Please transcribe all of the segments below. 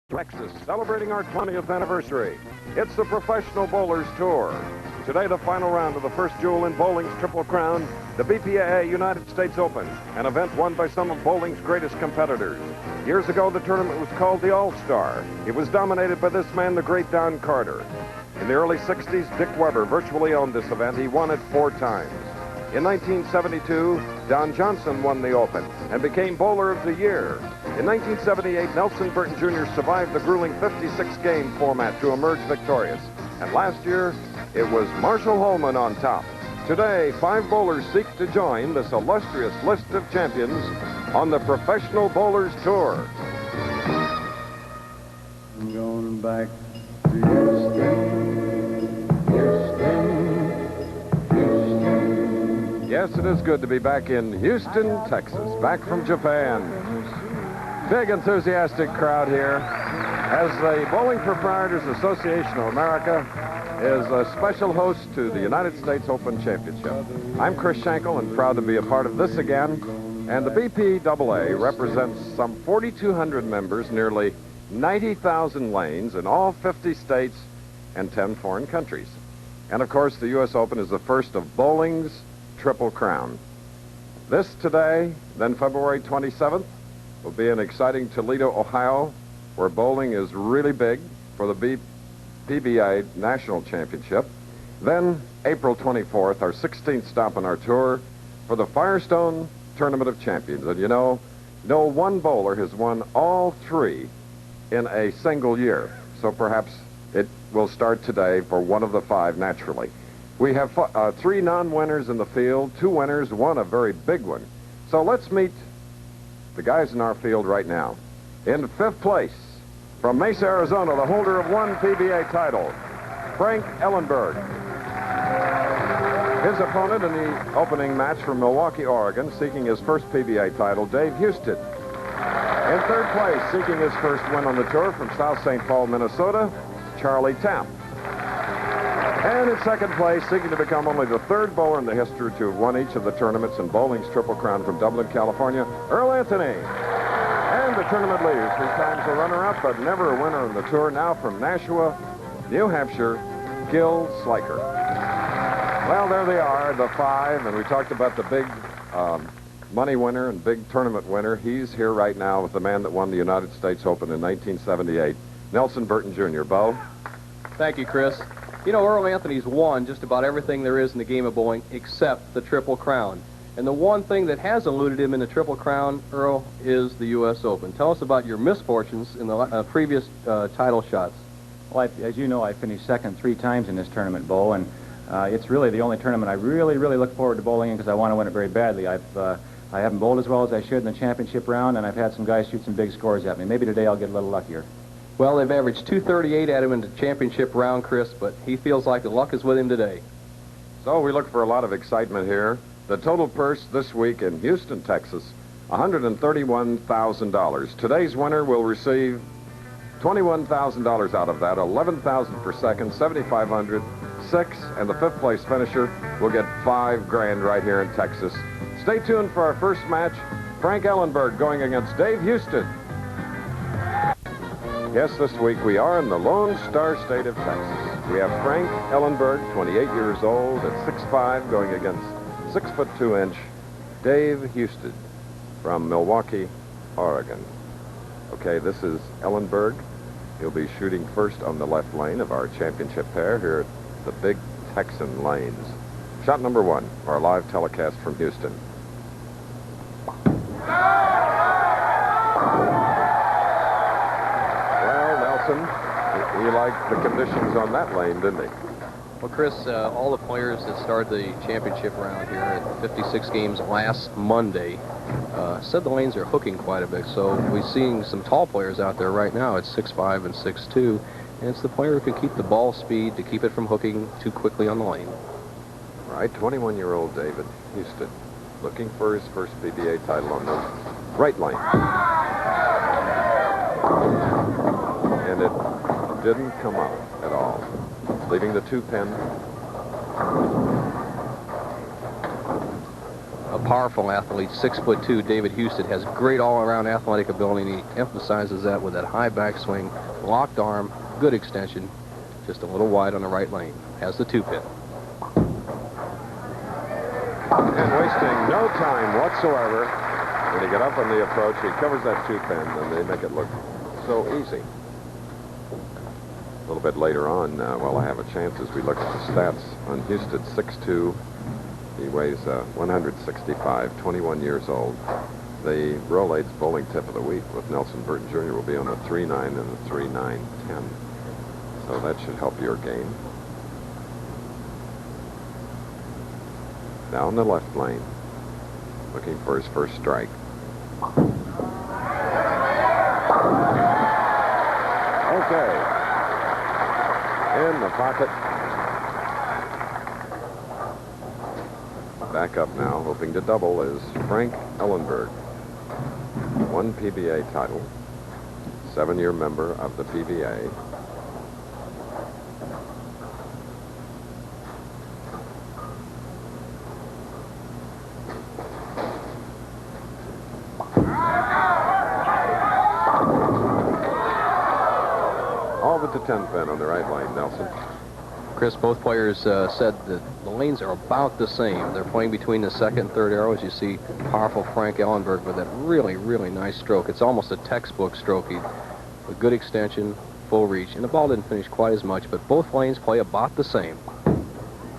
Texas, celebrating our 20th anniversary. It's the Professional Bowlers Tour. Today, the final round of the first jewel in bowling's Triple Crown, the BPAA United States Open, an event won by some of bowling's greatest competitors. Years ago, the tournament was called the All-Star. It was dominated by this man, the great Don Carter. In the early 60s, Dick Weber virtually owned this event. He won it 4 times. In 1972, Don Johnson won the Open and became Bowler of the Year. In 1978, Nelson Burton Jr. survived the grueling 56-game format to emerge victorious. And last year, it was Marshall Holman on top. Today, 5 bowlers seek to join this illustrious list of champions on the Professional Bowlers Tour. I'm going back to Houston, Houston. Yes, it is good to be back in Houston, Texas, back from Japan. Big enthusiastic crowd here as the Bowling Proprietors Association of America is a special host to the United States Open Championship. I'm Chris Schenkel and proud to be a part of this again. And the BPAA represents some 4,200 members, nearly 90,000 lanes in all 50 states and 10 foreign countries. And of course, the U.S. Open is the first of bowling's Triple Crown. This today, then February 27th, will be an exciting Toledo, Ohio, where bowling is really big for the PBA National Championship. Then April 24th, our 16th stop on our tour for the Firestone Tournament of Champions. And you know, no one bowler has won all 3 in a single year. So perhaps it will start today for one of the 5 naturally. We have 3 non-winners in the field, 2 winners, 1 a very big one. So let's meet the guys in our field right now. In 5th place, from Mesa, Arizona, the holder of 1 PBA title, Frank Ellenburg. His opponent in the opening match from Milwaukie, Oregon, seeking his first PBA title, Dave Husted. In 3rd place, seeking his first win on the tour from South St. Paul, Minnesota, Charlie Tapp. And in 2nd place, seeking to become only the 3rd bowler in the history to have won each of the tournaments in bowling's Triple Crown from Dublin, California, Earl Anthony. And the tournament leader, 3 times a runner-up, but never a winner on the tour, now from Nashua, New Hampshire, Gil Sliker. Well, there they are, the 5, and we talked about the big money winner and big tournament winner. He's here right now with the man that won the United States Open in 1978, Nelson Burton Jr. Bo? Thank you, Chris. You know, Earl Anthony's won just about everything there is in the game of bowling except the Triple Crown. And the one thing that has eluded him in the Triple Crown, Earl, is the U.S. Open. Tell us about your misfortunes in the previous title shots. Well, as you know, I finished 2nd 3 times in this tournament, Bo, and it's really the only tournament I really look forward to bowling in because I want to win it very badly. I haven't bowled as well as I should in the championship round, and I've had some guys shoot some big scores at me. Maybe today I'll get a little luckier. Well, they've averaged 238 at him in the championship round, Chris, but he feels like the luck is with him today. So we look for a lot of excitement here. The total purse this week in Houston, Texas, $131,000. Today's winner will receive $21,000 out of that, $11,000 for second, $7,500, 6, and the 5th place finisher will get $5 grand right here in Texas. Stay tuned for our first match. Frank Ellenburg going against Dave Husted. Yes, this week we are in the Lone Star State of Texas. We have Frank Ellenburg, 28 years old, at 6'5", going against 6'2" Dave Husted from Milwaukie, Oregon. Okay, this is Ellenburg. He'll be shooting first on the left lane of our championship pair here at the big Texan lanes. Shot number 1, our live telecast from Houston. He liked the conditions on that lane, didn't he? Well, Chris, all the players that started the championship round here at 56 games last Monday said the lanes are hooking quite a bit. So we're seeing some tall players out there right now at 6'5" and 6'2", and it's the player who can keep the ball speed to keep it from hooking too quickly on the lane. Right, 21-year-old David Husted looking for his first PBA title on the right lane. And it didn't come out at all, leaving the 2-pin. A a powerful athlete, 6'2", David Husted, has great all-around athletic ability, and he emphasizes that with that high backswing, locked arm, good extension, just a little wide on the right lane. Has the 2-pin. And wasting no time whatsoever. When you get up on the approach, he covers that 2-pin, and they make it look so easy. A little bit later on, while I have a chance as we look at the stats on Husted, 6'2". He weighs 165, 21 years old. The Rolaids bowling tip of the week with Nelson Burton Jr. will be on the 3-9 and the 3-9-10. So that should help your game. Down the left lane, looking for his first strike. Okay. In the pocket. Back up now, hoping to double, is Frank Ellenburg. 1 PBA title, 7-year member of the PBA. All but the 10-pin on the right lane, Nelson. Chris, both players said that the lanes are about the same. They're playing between the second and third arrows. You see powerful Frank Ellenburg with that really, really nice stroke. It's almost a textbook stroke. A good extension, full reach, and the ball didn't finish quite as much, but both lanes play about the same.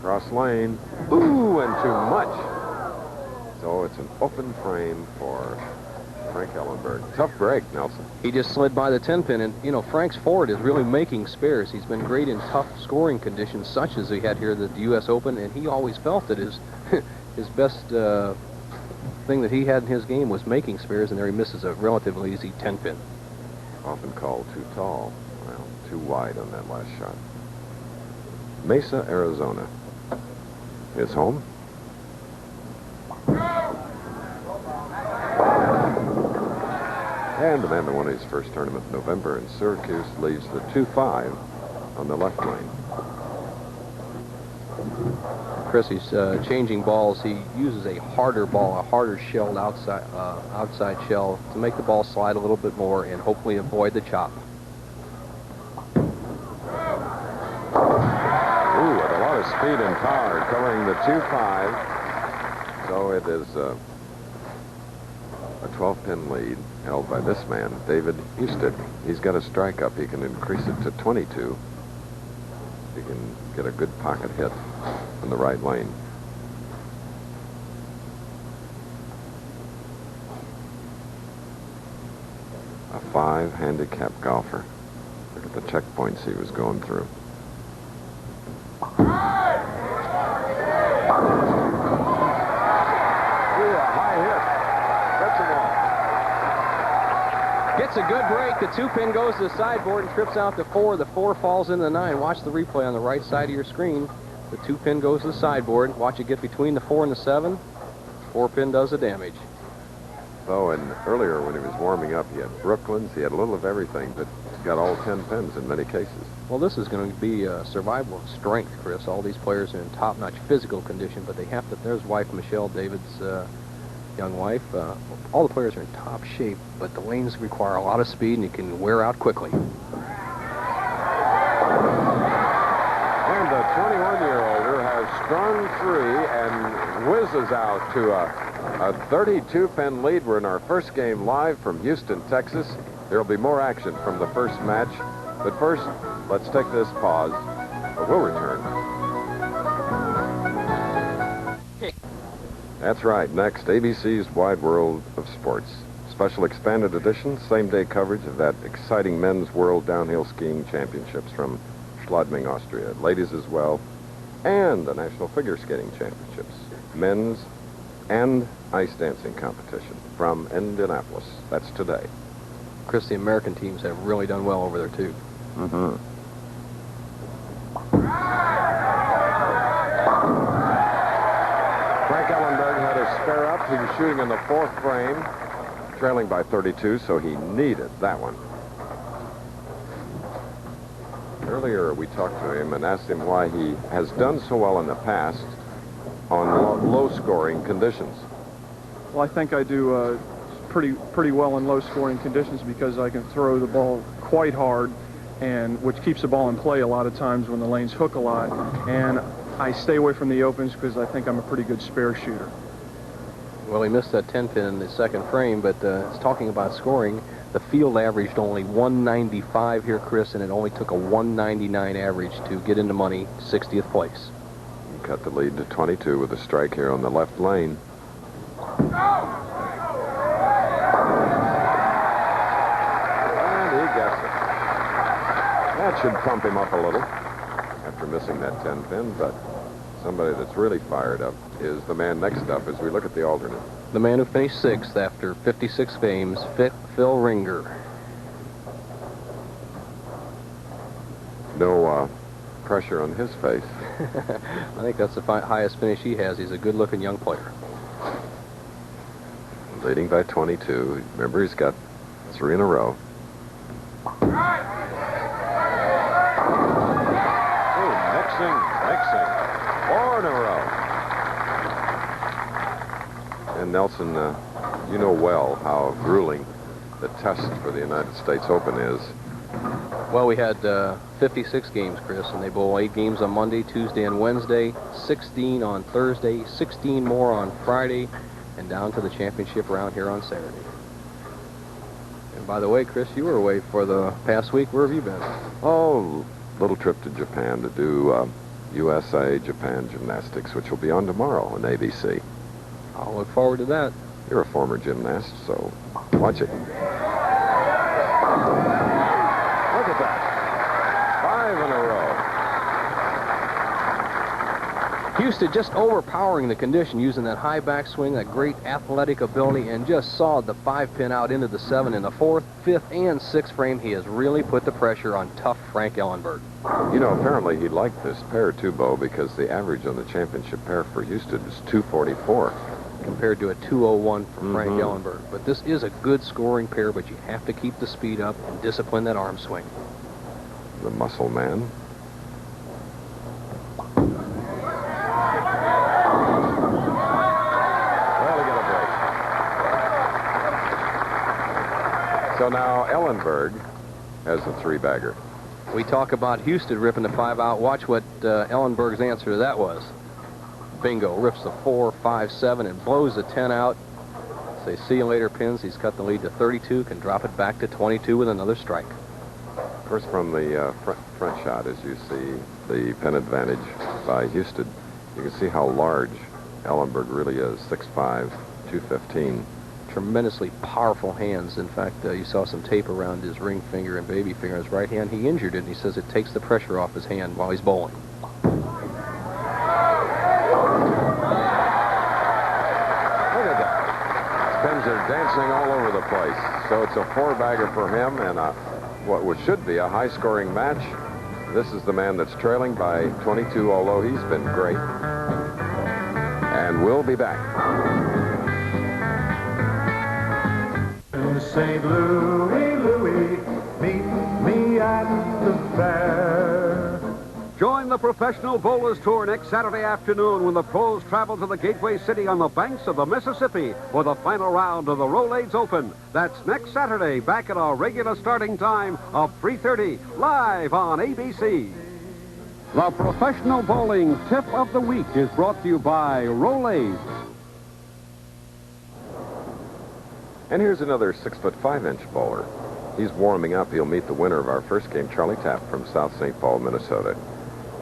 Cross lane. Ooh, and too much. So it's an open frame for Frank Ellenburg. Tough break, Nelson. He just slid by the 10-pin, and, you know, Frank's forward is really making spares. He's been great in tough scoring conditions, such as he had here at the U.S. Open, and he always felt that his best thing that he had in his game was making spares, and there he misses a relatively easy 10-pin. Often called too tall. Well, too wide on that last shot. Mesa, Arizona. His home. And the man that won his first tournament in November in Syracuse leaves the 2-5 on the left lane. Chris, he's changing balls. He uses a harder ball, a harder shelled outside shell to make the ball slide a little bit more and hopefully avoid the chop. Ooh, with a lot of speed and power, covering the 2-5. So it is a 12-pin lead held by this man, David Husted. He's got a strike up. He can increase it to 22. He can get a good pocket hit on the right lane. A 5 handicap golfer. Look at the checkpoints he was going through. Gets a good break. The 2-pin goes to the sideboard and trips out the 4. The 4 falls into the 9. Watch the replay on the right side of your screen. The 2-pin goes to the sideboard. Watch it get between the 4 and the 7. 4-pin does the damage. So, and earlier when he was warming up, he had Brooklyns. He had a little of everything, but he's got all 10 pins in many cases. Well, this is going to be survival of strength, Chris. All these players are in top-notch physical condition, but they have to. There's wife Michelle, David's young wife. All the players are in top shape, but the lanes require a lot of speed, and you can wear out quickly. And the 21-year-older has strung 3 and whizzes out to a 32-pin lead. We're in our first game live from Houston, Texas. There will be more action from the first match. But first, let's take this pause. We'll return. That's right. Next, ABC's Wide World of Sports. Special expanded edition, same-day coverage of that exciting men's world downhill skiing championships from Schladming, Austria. Ladies as well. And the National Figure Skating Championships. Men's and ice dancing competition from Indianapolis. That's today. Chris, the American teams have really done well over there, too. Mm-hmm. Frank Ellenburg had his spare up. He was shooting in the 4th frame, trailing by 32, so he needed that one. Earlier, we talked to him and asked him why he has done so well in the past on low-scoring conditions. Well, I think I do pretty well in low-scoring conditions because I can throw the ball quite hard, and which keeps the ball in play a lot of times when the lanes hook a lot. And I stay away from the opens because I think I'm a pretty good spare shooter. Well, he missed that 10-pin in the second frame, but it's talking about scoring. The field averaged only 195 here, Chris, and it only took a 199 average to get into money, 60th place. Cut the lead to 22 with a strike here on the left lane. And he gets it. That should pump him up a little after missing that 10-pin, but somebody that's really fired up is the man next up as we look at the alternate. The man who finished 6th after 56 games, Phil Ringer. No pressure on his face. I think that's the highest finish he has. He's a good-looking young player. Leading by 22. Remember, he's got 3 in a row. Oh, mixing. 4 in a row. And Nelson, you know well how grueling the test for the United States Open is. Well, we had 56 games, Chris, and they bowl 8 games on Monday, Tuesday, and Wednesday, 16 on Thursday, 16 more on Friday, and down to the championship round here on Saturday. And by the way, Chris, you were away for the past week. Where have you been? Oh, little trip to Japan to do USA Japan gymnastics, which will be on tomorrow on ABC. I'll look forward to that. You're a former gymnast, so watch it. Look at that. 5 in a row. Husted just overpowering the condition using that high backswing, that great athletic ability, and just sawed the 5-pin out into the 7 in the 4th, 5th, and 6th frame. He has really put the pressure on tough Frank Ellenburg. You know, apparently he liked this pair too, Bo, because the average on the championship pair for Husted is 244. Compared to a 201 for Frank Ellenburg. But this is a good scoring pair, but you have to keep the speed up and discipline that arm swing. The muscle man. Well, he got a break. So now Ellenburg has a 3-bagger. We talk about Husted ripping the 5 out. Watch what Ellenburg's answer to that was. Bingo, rips the 4, 5, 7, and blows the 10 out. Say, see you later, Pins. He's cut the lead to 32, can drop it back to 22 with another strike. Of course, from the front shot, as you see the pin advantage by Husted, you can see how large Ellenburg really is, 6'5", 215. Tremendously powerful hands. In fact, you saw some tape around his ring finger and baby finger on his right hand. He injured it, and he says it takes the pressure off his hand while he's bowling. Pins are dancing all over the place. So it's a 4-bagger for him and what should be a high-scoring match. This is the man that's trailing by 22, although he's been great. And we'll be back. St. Louis, meet me at the fair. Join the Professional Bowlers Tour next Saturday afternoon when the pros travel to the Gateway City on the banks of the Mississippi for the final round of the Rolaids Open. That's next Saturday, back at our regular starting time of 3:30, live on ABC. The Professional Bowling Tip of the Week is brought to you by Rolaids. And here's another 6'5" bowler. He's warming up. He'll meet the winner of our first game, Charlie Tapp from South St. Paul, Minnesota.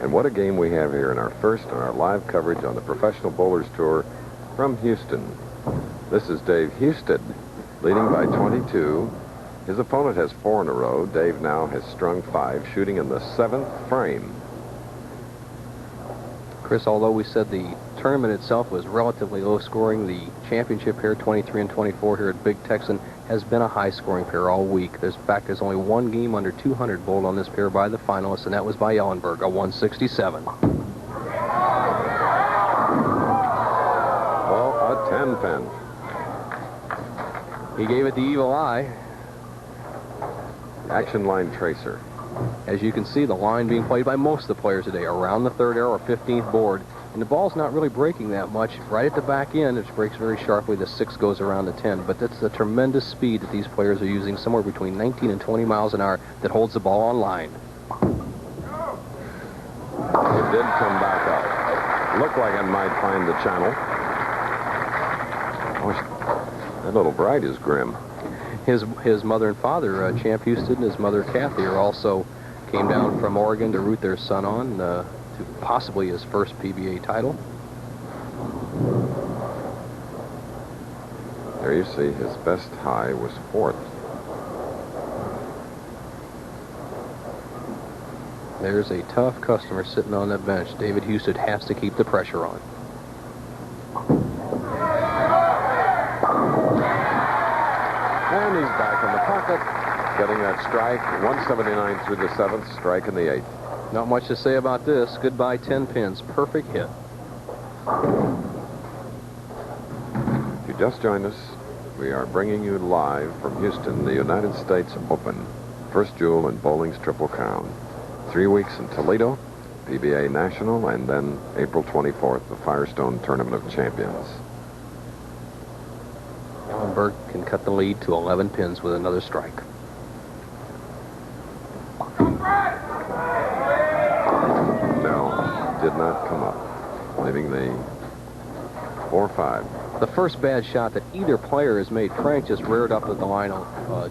And what a game we have here in our first on our live coverage on the Professional Bowlers Tour from Houston. This is Dave Husted, leading by 22. His opponent has 4 in a row. Dave now has strung 5, shooting in the 7th frame. Chris, although we said the tournament itself was relatively low scoring, the championship pair, 23 and 24 here at Big Texan, has been a high scoring pair all week. There's only one game under 200 bowled on this pair by the finalists, and that was by Ellenburg, a 167. Well, a 10-pin. He gave it the evil eye. Action line tracer. As you can see, the line being played by most of the players today around the 3rd arrow or 15th board. And the ball's not really breaking that much. Right at the back end, it breaks very sharply. The 6 goes around the 10. But that's the tremendous speed that these players are using, somewhere between 19 and 20 miles an hour, that holds the ball on line. It did come back up. Looked like it might find the channel. Oh, that little bride is grim. His mother and father, Champ Husted, and his mother, Kathy, are also came down from Oregon to root their son on to possibly his first PBA title. There you see his best high was 4th. There's a tough customer sitting on that bench. David Husted has to keep the pressure on. And he's back in the pocket, getting that strike. 179 through the 7th, strike in the 8th. Not much to say about this. Goodbye 10 pins. Perfect hit. If you just joined us, we are bringing you live from Houston, the United States Open. First jewel in bowling's Triple Crown. 3 weeks in Toledo, PBA National, and then April 24th, the Firestone Tournament of Champions. Ellenburg can cut the lead to 11 pins with another strike. No, did not come up, leaving the 4-5. The first bad shot that either player has made, Frank just reared up at the line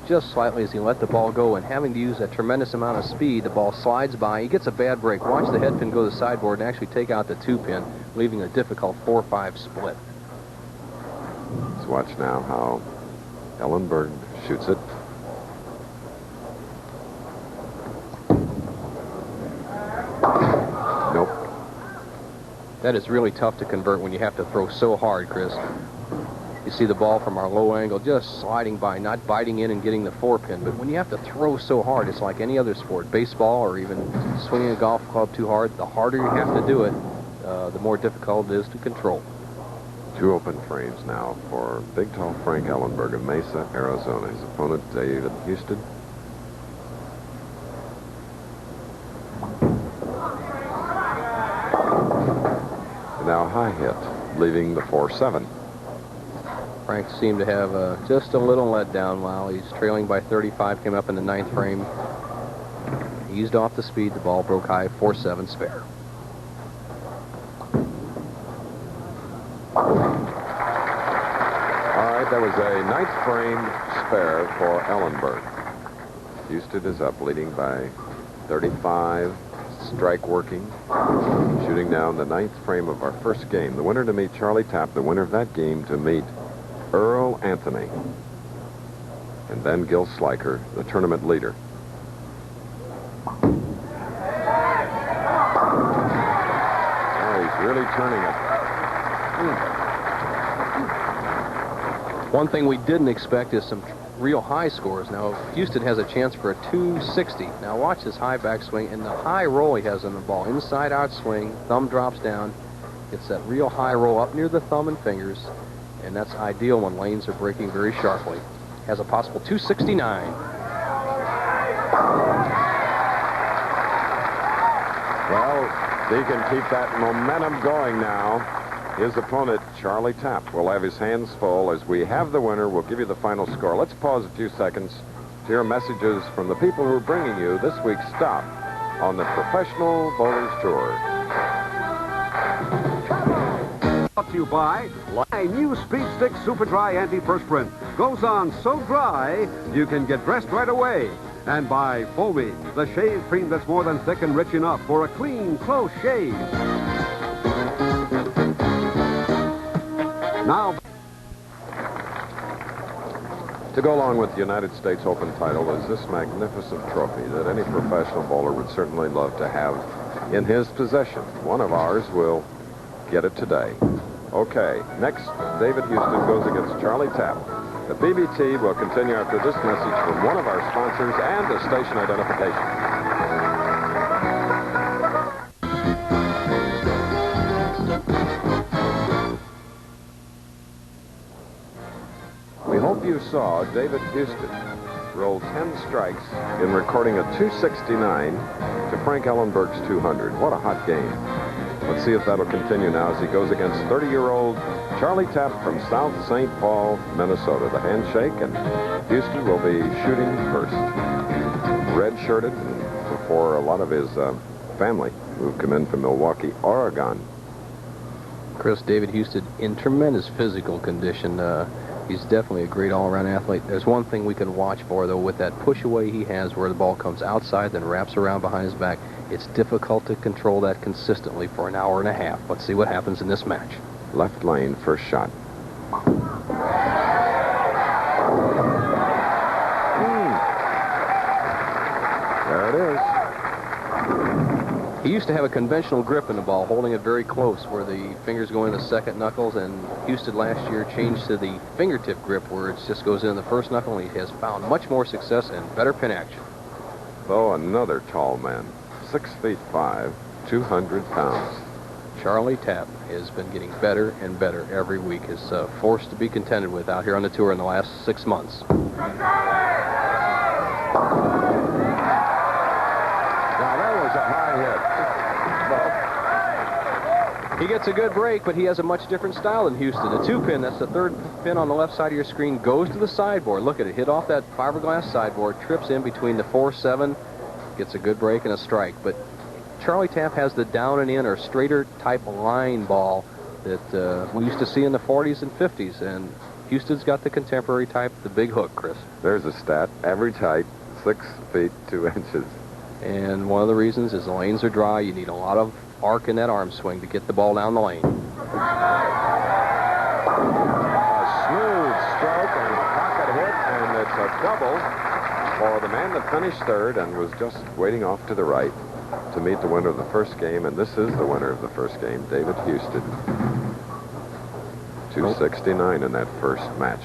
just slightly as he let the ball go, and having to use that tremendous amount of speed, the ball slides by. He gets a bad break. Watch the head pin go to the sideboard and actually take out the 2 pin, leaving a difficult 4-5 split. Let's watch now how Ellenburg shoots it. Nope. That is really tough to convert when you have to throw so hard, Chris. You see the ball from our low angle just sliding by, not biting in and getting the 4 pin. But when you have to throw so hard, it's like any other sport, baseball or even swinging a golf club too hard. The harder you have to do it, the more difficult it is to control. 2 open frames now for big, tall Frank Ellenburg of Mesa, Arizona. His opponent, Dave Husted. Now high hit, leaving the 4-7. Frank seemed to have just a little letdown while he's trailing by 35, came up in the 9th frame. Eased off the speed, the ball broke high, 4-7 spare. All right, that was a 9th frame spare for Ellenburg. Husted is up, leading by 35. Strike working. Shooting down the 9th frame of our first game. The winner to meet Charlie Tapp. The winner of that game to meet Earl Anthony. And then Gil Sliker, the tournament leader. Oh, he's really turning it. One thing we didn't expect is some real high scores. Now, Husted has a chance for a 260. Now, watch this high backswing and the high roll he has on the ball. Inside out swing, thumb drops down. It's that real high roll up near the thumb and fingers, and that's ideal when lanes are breaking very sharply. Has a possible 269. Well, he can keep that momentum going now. His opponent, Charlie Tapp, will have his hands full. As we have the winner, we'll give you the final score. Let's pause a few seconds to hear messages from the people who are bringing you this week's stop on the Professional Bowlers Tour. Brought to you by my new Speed Stick Super Dry Antiperspirant. Goes on so dry, you can get dressed right away. And by Foamy, the shave cream that's more than thick and rich enough for a clean, close shave. Now, to go along with the United States Open title is this magnificent trophy that any professional bowler would certainly love to have in his possession. One of ours will get it today. Okay, next, David Husted goes against Charlie Tapp. The BBT will continue after this message from one of our sponsors and a station identification. We hope you saw David Husted roll 10 strikes in recording a 269 to Frank Ellenburg's 200. What a hot game. Let's see if that'll continue now as he goes against 30-year-old Charlie Tapp from South St. Paul, Minnesota. The handshake, and Houston will be shooting first. Red-shirted for a lot of his family who've come in from Milwaukie, Oregon. Chris, David Husted in tremendous physical condition. He's definitely a great all-around athlete. There's one thing we can watch for, though, with that push away he has where the ball comes outside, then wraps around behind his back. It's difficult to control that consistently for an hour and a half. Let's see what happens in this match. Left lane, first shot. There it is. He used to have a conventional grip in the ball, holding it very close where the fingers go in the second knuckles, and Husted last year changed to the fingertip grip where it just goes in the first knuckle, and he has found much more success and better pin action. Though another tall man, 6'5", 200 pounds. Charlie Tapp has been getting better and better every week. Is a force to be contended with out here on the tour in the last 6 months. He gets a good break, but he has a much different style than Husted. The 2-pin, that's the third pin on the left side of your screen, goes to the sideboard. Look at it, hit off that fiberglass sideboard, trips in between the 4-7, gets a good break and a strike. But Charlie Tapp has the down and in or straighter type line ball that we used to see in the 40s and 50s, and Husted's got the contemporary type, the big hook, Chris. There's a stat, average height, 6 feet 2 inches. And one of the reasons is the lanes are dry. You need a lot of arc in that arm swing to get the ball down the lane. A smooth stroke and pocket hit, and it's a double for the man that finished third and was just waiting off to the right to meet the winner of the first game, and this is the winner of the first game, David Husted. 269 in that first match.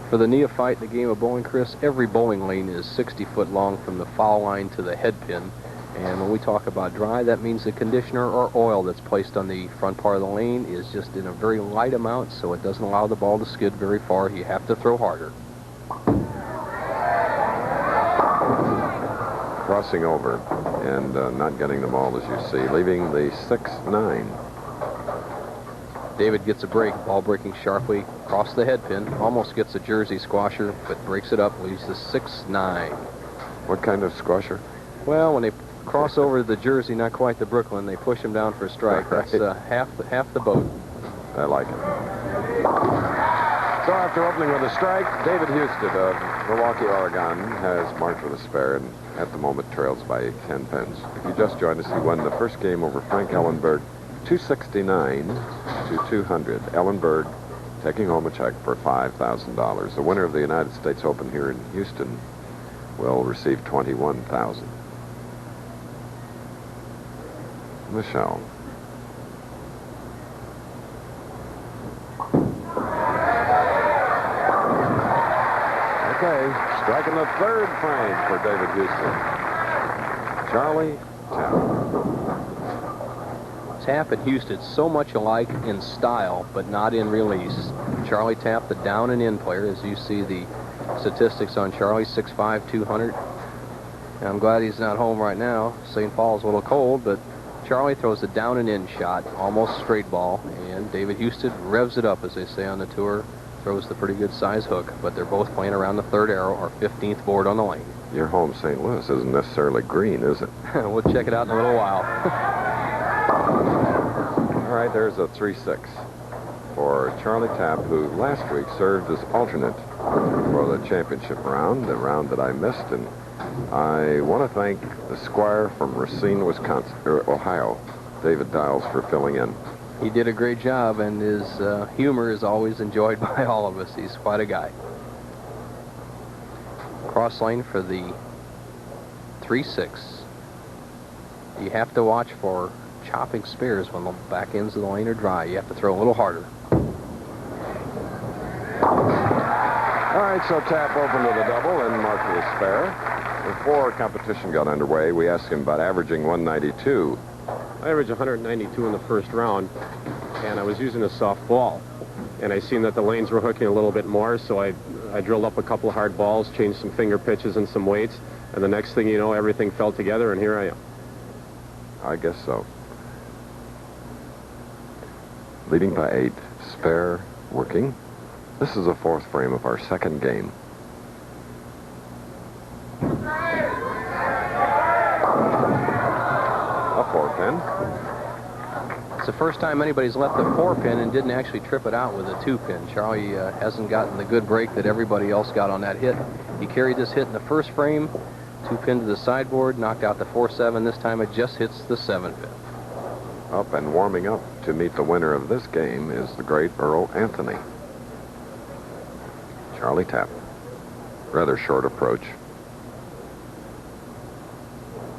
For the neophyte in the game of bowling, Chris, every bowling lane is 60 foot long from the foul line to the head pin. And when we talk about dry, that means the conditioner or oil that's placed on the front part of the lane is just in a very light amount, so it doesn't allow the ball to skid very far. You have to throw harder. Crossing over and not getting the ball, as you see, leaving the 6-9. David gets a break, ball breaking sharply across the head pin, almost gets a jersey squasher, but breaks it up, leaves the 6-9. What kind of squasher? Well, when they cross over the jersey, not quite the Brooklyn, they push him down for a strike. Right. That's half the boat. I like it. So after opening with a strike, David Husted of Milwaukie, Oregon, has marked with a spare and at the moment trails by 10 pins. If you just joined us, he won the first game over Frank Ellenburg, 269 to 200. Ellenburg taking home a check for $5,000. The winner of the United States Open here in Houston will receive $21,000. Michelle. Okay, striking the third frame for David Husted. Charlie Tapp. Tapp and Husted so much alike in style, but not in release. Charlie Tapp, the down and in player, as you see the statistics on Charlie, 6'5", 200. And I'm glad he's not home right now. St. Paul's a little cold, but Charlie throws a down and in shot, almost straight ball, and David Husted revs it up, as they say on the tour, throws the pretty good size hook, but they're both playing around the third arrow or 15th board on the lane. Your home St. Louis isn't necessarily green, is it? We'll check it out in a little while. All right, there's a 3-6 for Charlie Tapp, who last week served as alternate for the championship round, the round that I missed, and I want to thank the squire from Racine, Wisconsin, Ohio, David Dials, for filling in. He did a great job, and his humor is always enjoyed by all of us. He's quite a guy. Cross lane for the 3-6. You have to watch for chopping spares when the back ends of the lane are dry. You have to throw a little harder. All right, so Tapp opened with a double and marked with a spare. Before competition got underway, we asked him about averaging 192. I averaged 192 in the first round, and I was using a soft ball. And I seen that the lanes were hooking a little bit more, so I drilled up a couple of hard balls, changed some finger pitches and some weights, and the next thing you know, everything fell together, and here I am. I guess so. Leading by 8. Spare working. This is the 4th frame of our second game. A 4-pin. It's the first time anybody's left the 4-pin and didn't actually trip it out with a 2-pin. Charlie hasn't gotten the good break that everybody else got on that hit. He carried this hit in the first frame, 2-pin to the sideboard, knocked out the 4-7. This time it just hits the 7-pin. Up and warming up to meet the winner of this game is the great Earl Anthony. Charlie Tapp. Rather short approach.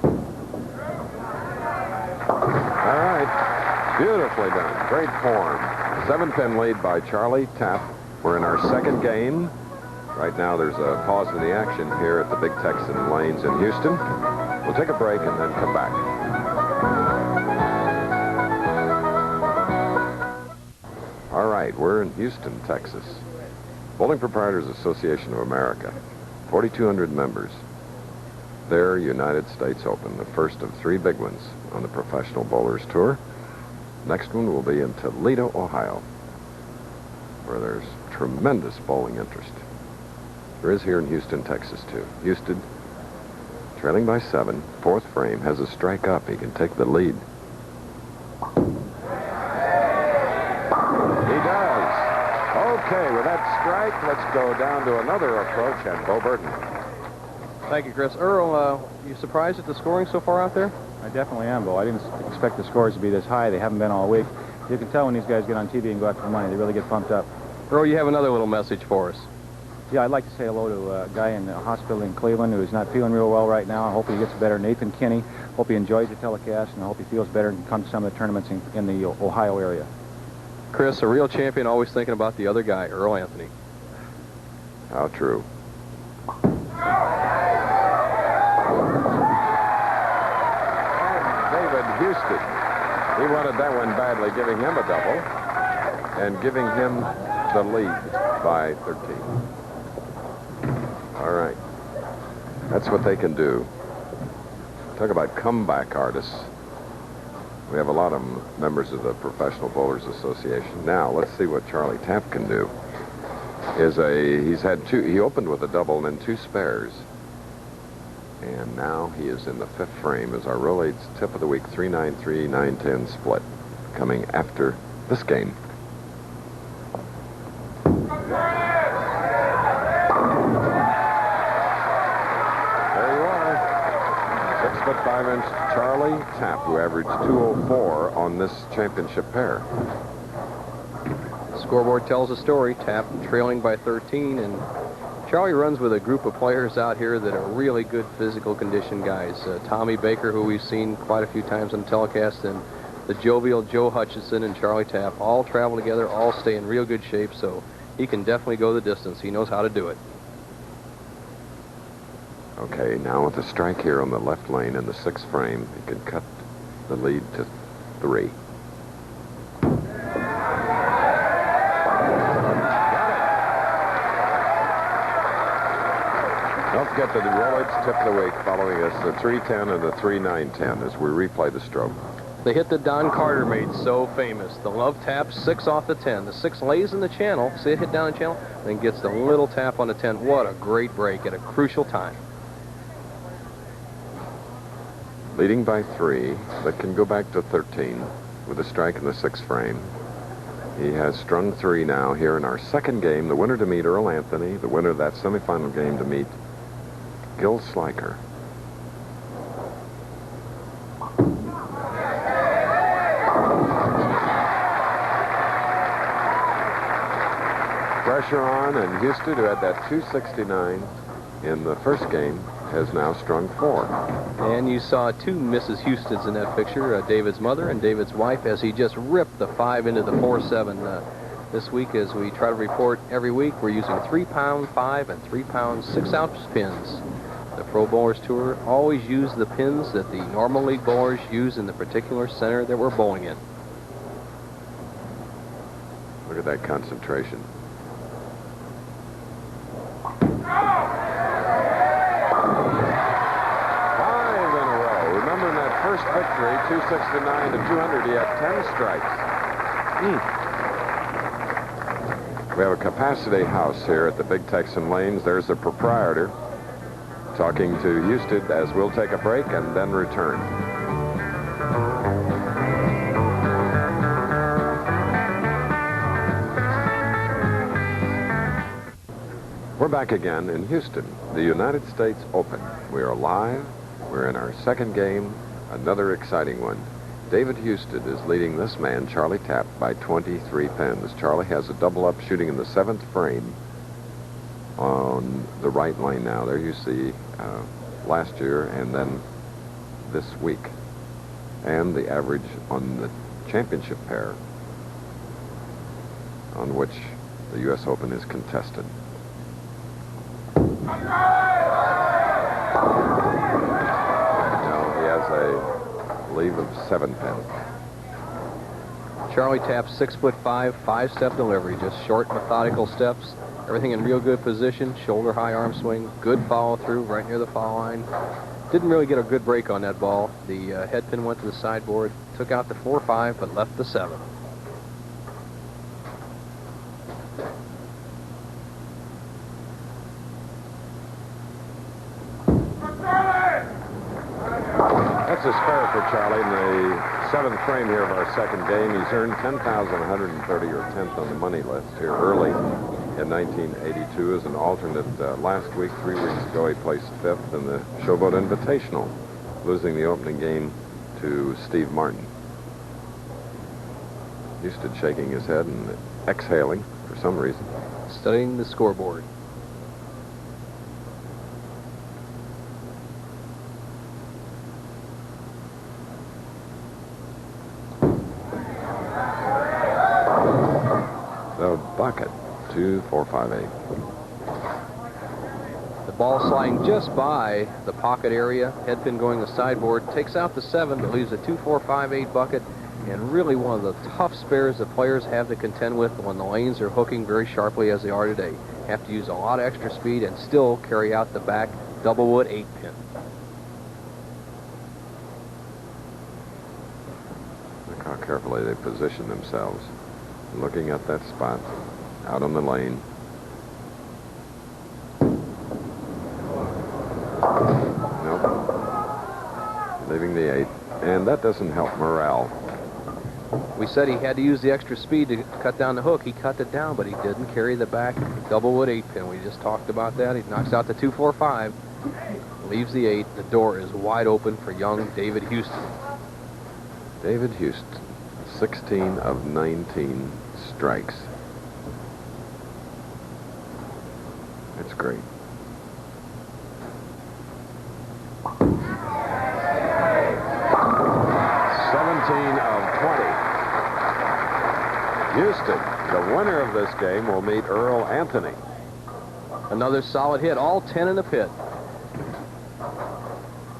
All right. Beautifully done. Great form. 7-pin lead by Charlie Tapp. We're in our second game. Right now there's a pause in the action here at the Big Texan Lanes in Houston. We'll take a break and then come back. All right, we're in Houston, Texas. Bowling Proprietors Association of America. 4,200 members. Their United States Open, the first of 3 big ones on the Professional Bowlers Tour. Next one will be in Toledo, Ohio, where there's tremendous bowling interest. There is here in Houston, Texas, too. Houston, trailing by 7, 4th frame, has a strike up. He can take the lead. He does. Okay, with that strike, let's go down to another approach and Bo Burton. Thank you, Chris. Earl, you surprised at the scoring so far out there? I definitely am, Bo. I didn't expect the scores to be this high. They haven't been all week. You can tell when these guys get on TV and go after the money. They really get pumped up. Earl, you have another little message for us. Yeah, I'd like to say hello to a guy in the hospital in Cleveland who is not feeling real well right now. I hope he gets better. Nathan Kinney. Hope he enjoys the telecast, and I hope he feels better and comes to some of the tournaments in the Ohio area. Chris, a real champion always thinking about the other guy, Earl Anthony. How true. David Husted. He wanted that one badly, giving him a double and giving him the lead by 13. All right. That's what they can do. Talk about comeback artists. We have a lot of members of the Professional Bowlers Association. Now, let's see what Charlie Tapp can do. He's had 2, he opened with a double and then 2 spares. And now he is in the 5th frame as our Roll Aids Tip of the Week 393, 910 split coming after this game. There you are. 6'5" Charlie Tapp, who averaged 204 on this championship pair. The scoreboard tells a story. Tapp trailing by 13, and Charlie runs with a group of players out here that are really good physical condition guys. Tommy Baker, who we've seen quite a few times on telecast, and the jovial Joe Hutchison and Charlie Tapp all travel together, all stay in real good shape, so he can definitely go the distance. He knows how to do it. Okay, now with a strike here on the left lane in the 6th frame, he can cut the lead to 3. Don't forget the Roll Aids Tip of the Week following us, the 310 and the 3910 as we replay the stroke. The hit that Don Carter made so famous. The love tap, 6 off the 10. The 6 lays in the channel, see it hit down the channel, then gets the little tap on the 10. What a great break at a crucial time. Leading by 3, but can go back to 13 with a strike in the 6th frame. He has strung 3 now here in our second game. The winner to meet Earl Anthony, the winner of that semifinal game to meet Gil Sliker. Pressure on, and Husted, who had that 269 in the first game, has now strung 4. And you saw 2 Mrs. Husteds in that picture, David's mother and David's wife, as he just ripped the 5 into the 4-7. This week, as we try to report every week, we're using 3-pound 5 and 3-pound 6-ounce pins. The Pro Bowlers Tour always use the pins that the normal league bowlers use in the particular center that we're bowling in. Look at that concentration. First victory, 269 to 200. He had 10 strikes. We have a capacity house here at the Big Texan Lanes. There's the proprietor talking to Husted as we'll take a break and then return. We're back again in Houston, the United States Open. We are live. We're in our second game, another exciting one. David Husted is leading this man, Charlie Tapp, by 23 pins. Charlie has a double-up shooting in the 7th frame on the right lane now. There you see last year and then this week. And the average on the championship pair on which the U.S. Open is contested. Now he has a leave of 7 pins. Charlie Tapp, 6'5", 5-step delivery, just short, methodical steps. Everything in real good position, shoulder high arm swing, good follow through right near the foul line. Didn't really get a good break on that ball. The head pin went to the sideboard, took out the 4-5, but left the 7. That's a spare for Charlie in the 7th frame here of our second game. He's earned 10,130 or 10th on the money list here early in 1982 as an alternate. Last week, 3 weeks ago, he placed 5th in the Showboat Invitational, losing the opening game to Steve Martin. Husted shaking his head and exhaling for some reason. Studying the scoreboard. The bucket, 2, 4, 5, 8. The ball sliding just by the pocket area, head pin going to the sideboard, takes out the 7, but leaves a 2, 4, 5, 8 bucket, and really one of the tough spares the players have to contend with when the lanes are hooking very sharply as they are today. Have to use a lot of extra speed and still carry out the back double wood 8 pin. Look how carefully they position themselves. Looking at that spot out on the lane. Nope. Leaving the 8. And that doesn't help morale. We said he had to use the extra speed to cut down the hook. He cut it down, but he didn't carry the back double wood 8 pin. We just talked about that. He knocks out the 2, 4, 5. Leaves the 8. The door is wide open for young David Husted. David Husted, 16 of 19 strikes. It's great. Husted, the winner of this game, will meet Earl Anthony. Another solid hit, all 10 in the pit.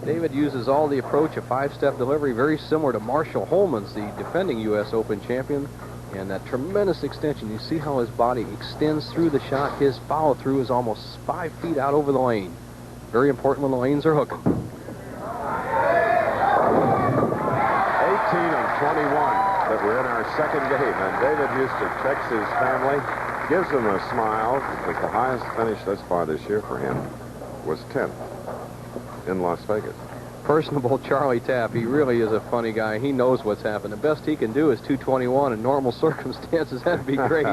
David uses all the approach, a 5-step delivery, very similar to Marshall Holman's, the defending U.S. Open champion. And that tremendous extension, you see how his body extends through the shot. His follow through is almost 5 feet out over the lane. Very important when the lanes are hooking. 18 of 21. That we're in our second game, and David Husted checks his family, gives them a smile, because the highest finish thus far this year for him was 10th in Las Vegas. Personable Charlie Tapp, he really is a funny guy. He knows what's happened. The best he can do is 221 in normal circumstances. That'd be great.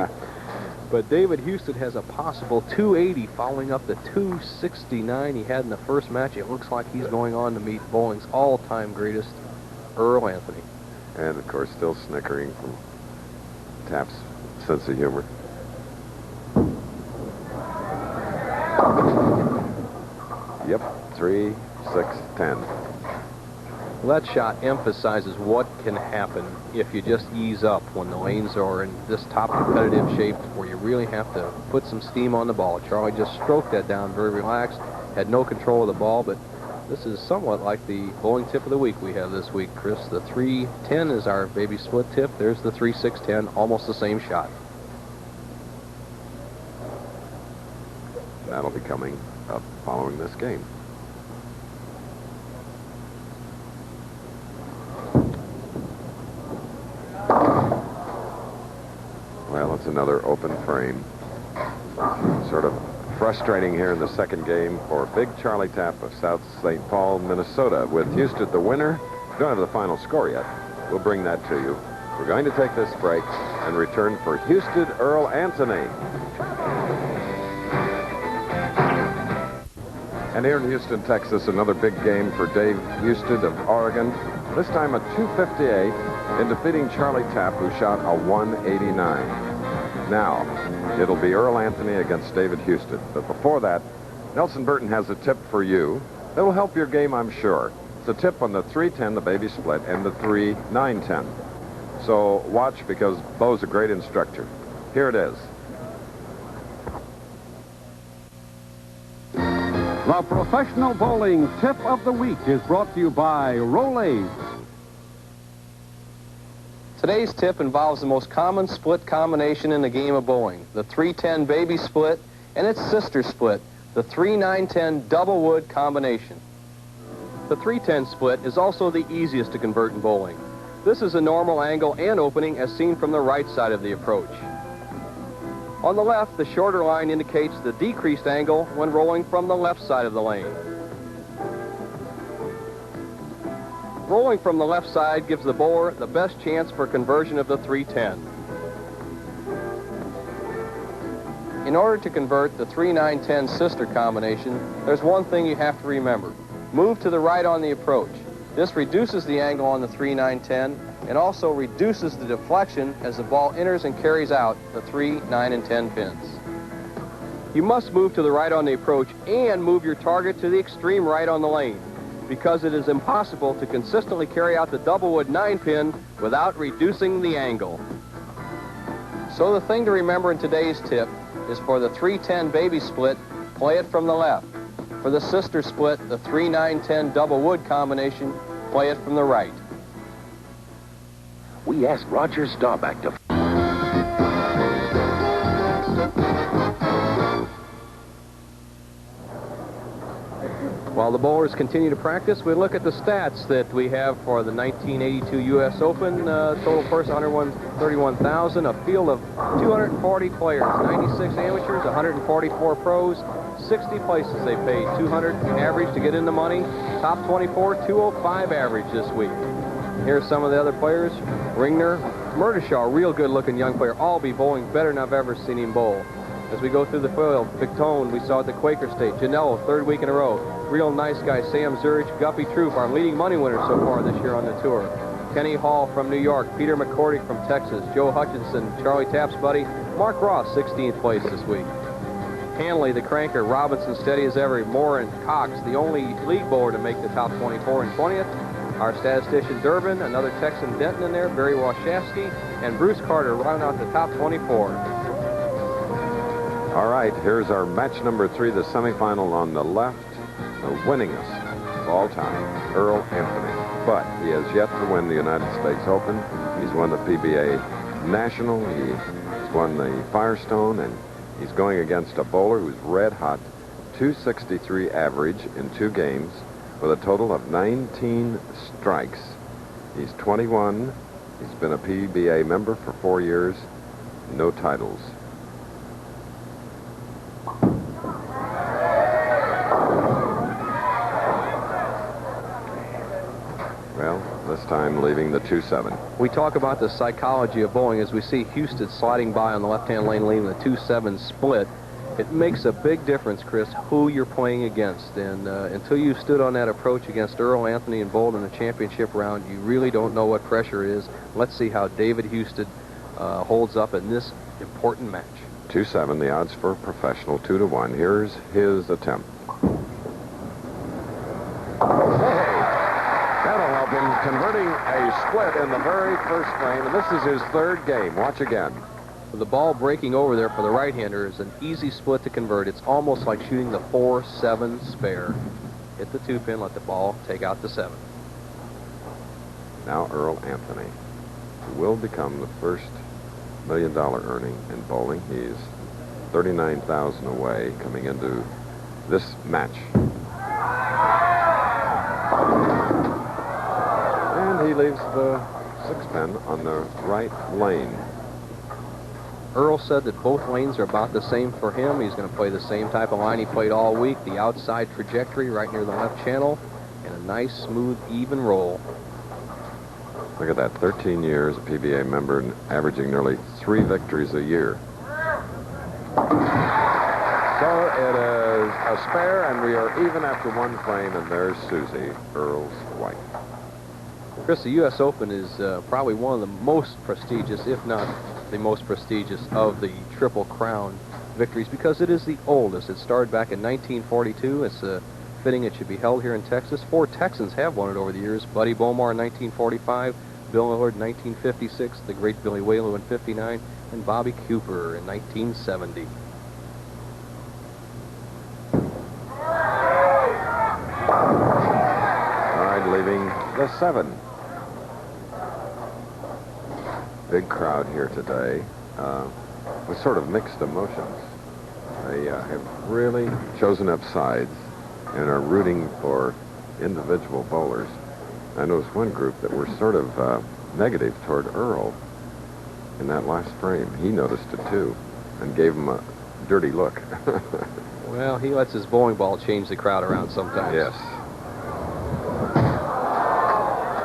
But David Husted has a possible 280 following up the 269 he had in the first match. It looks like he's going on to meet bowling's all-time greatest, Earl Anthony. And, of course, still snickering from Tapp's sense of humor. Yep, 3, 6, 10. Well, that shot emphasizes what can happen if you just ease up when the lanes are in this top competitive shape where you really have to put some steam on the ball. Charlie just stroked that down very relaxed, had no control of the ball, but this is somewhat like the bowling tip of the week we have this week, Chris. The 3-10 is our baby split tip. There's the 3-6-10, almost the same shot. That'll be coming up following this game. Well, it's another open frame. Sort of frustrating here in the second game for Big Charlie Tapp of South St. Paul, Minnesota. With Husted the winner, we don't have the final score yet. We'll bring that to you. We're going to take this break and return for Husted Earl Anthony. And here in Houston, Texas, another big game for Dave Husted of Oregon. This time a 258 in defeating Charlie Tapp, who shot a 189. Now, it'll be Earl Anthony against David Husted. But before that, Nelson Burton has a tip for you that'll help your game, I'm sure. It's a tip on the 310, the baby split, and the 3-9-10. So watch, because Bo's a great instructor. Here it is. The Professional Bowling Tip of the Week is brought to you by Rolaids. Today's tip involves the most common split combination in the game of bowling, the 3-10 baby split and its sister split, the 3-9-10 double wood combination. The 3-10 split is also the easiest to convert in bowling. This is a normal angle and opening as seen from the right side of the approach. On the left, the shorter line indicates the decreased angle when rolling from the left side of the lane. Rolling from the left side gives the bowler the best chance for conversion of the 3-10. In order to convert the 3-9-10 sister combination, there's one thing you have to remember. Move to the right on the approach. This reduces the angle on the 3-9-10 and also reduces the deflection as the ball enters and carries out the 3, 9, and 10 pins. You must move to the right on the approach and move your target to the extreme right on the lane, because it is impossible to consistently carry out the double wood 9 pin without reducing the angle. So the thing to remember in today's tip is for the 3-10 baby split, play it from the left. For the sister split, the 3-9-10 double wood combination, play it from the right. We asked Roger Staubach to... While the bowlers continue to practice, we look at the stats that we have for the 1982 U.S. Open. Total purse, $131,000. A field of 240 players, 96 amateurs, 144 pros, 60 places they paid, 200 average to get in the money. Top 24, 205 average this week. Here's some of the other players. Ringner, Murdishaw, real good-looking young player. Albee bowling better than I've ever seen him bowl. As we go through the field, Victone, we saw at the Quaker State. Janello, third week in a row. Real nice guy, Sam Zurich. Guppy Troop, our leading money winner so far this year on the tour. Kenny Hall from New York. Peter McCordick from Texas. Joe Hutchinson, Charlie Tapp's buddy. Mark Ross, 16th place this week. Hanley, the cranker. Robinson, steady as ever. Moore and Cox, the only league bowler to make the top 24 and 20th. Our statistician, Durbin, another Texan Denton in there. Barry Washewski, and Bruce Carter round out the top 24. All right, here's our match number 3, the semifinal on the left. The winningest of all time, Earl Anthony. But he has yet to win the United States Open. He's won the PBA National. He's won the Firestone, and he's going against a bowler who's red hot, 263 average in 2 games, with a total of 19 strikes. He's 21. He's been a PBA member for 4 years. No titles. Well, this time leaving the 2-7. We talk about the psychology of bowling as we see Husted sliding by on the left-hand lane, leaving the 2-7 split. It makes a big difference, Chris, who you're playing against. And until you stood on that approach against Earl Anthony and bowled in the championship round, you really don't know what pressure is. Let's see how David Husted holds up in this important match. 2-7, the odds for professional, 2-1. Here's his attempt. That'll help him converting a split in the very first frame, and this is his 3rd game. Watch again. With the ball breaking over there for the right-hander is an easy split to convert. It's almost like shooting the 4-7 spare. Hit the 2-pin, let the ball take out the 7. Now Earl Anthony, who will become the first $1 million earning in bowling. He's 39,000 away coming into this match. And he leaves the 6-pin on the right lane. Earl said that both lanes are about the same for him. He's going to play the same type of line he played all week, the outside trajectory right near the left channel, and a nice, smooth, even roll. Look at that, 13 years, a PBA member, and averaging nearly 3 victories a year. So it is a spare, and we are even after 1 frame, and there's Susie, Earl's wife. Chris, the U.S. Open is probably one of the most prestigious, if not the most prestigious, of the Triple Crown victories because it is the oldest. It started back in 1942. It's fitting it should be held here in Texas. 4 Texans have won it over the years. Buddy Bomar in 1945, Bill Millard in 1956, the great Billy Whaley in 59, and Bobby Cooper in 1970. All right, leaving the 7. Big crowd here today with sort of mixed emotions. They have really chosen up sides and are rooting for individual bowlers. I noticed one group that were sort of negative toward Earl in that last frame. He noticed it too and gave him a dirty look. Well, he lets his bowling ball change the crowd around sometimes. Yes.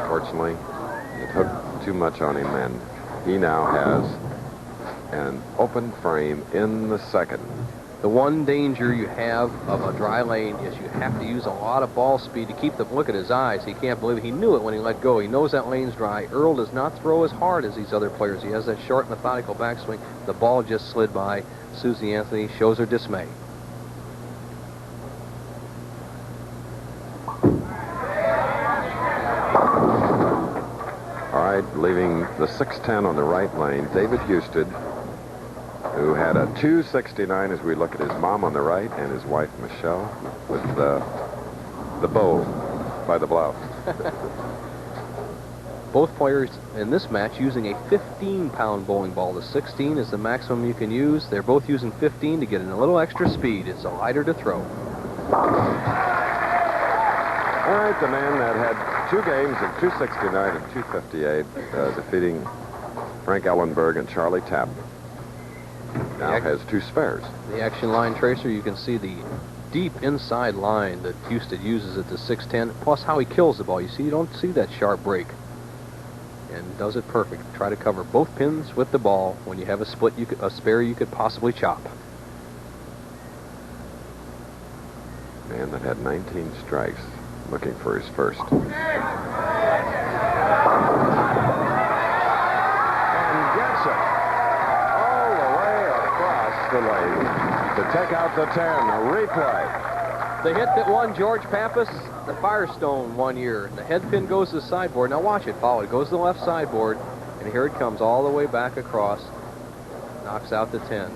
Fortunately, it hooked too much on him, and he now has an open frame in the 2nd. The one danger you have of a dry lane is you have to use a lot of ball speed to keep the look at his eyes. He can't believe it. He knew it when he let go. He knows that lane's dry. Earl does not throw as hard as these other players. He has that short, methodical backswing. The ball just slid by. Susie Anthony shows her dismay. All right, leaving the 6-10 on the right lane, David Husted, who had a 269 as we look at his mom on the right and his wife Michelle with the bow by the blouse. Both players in this match using a 15-pound bowling ball. The 16 is the maximum you can use. They're both using 15 to get in a little extra speed. It's a lighter to throw. All right, the man that had 2 games of 269 and 258, defeating Frank Ellenburg and Charlie Tapp, now has 2 spares. The action line tracer, you can see the deep inside line that Husted uses at the 610, plus how he kills the ball. You see, you don't see that sharp break. And does it perfect. Try to cover both pins with the ball. When you have a split, a spare you could possibly chop. Man that had 19 strikes, looking for his first. And gets it all the way across the lane to take out the 10. A replay. The hit that won George Pappas the Firestone one year. The head pin goes to the sideboard. Now watch it, follow it. It goes to the left sideboard, and here it comes all the way back across. Knocks out the 10.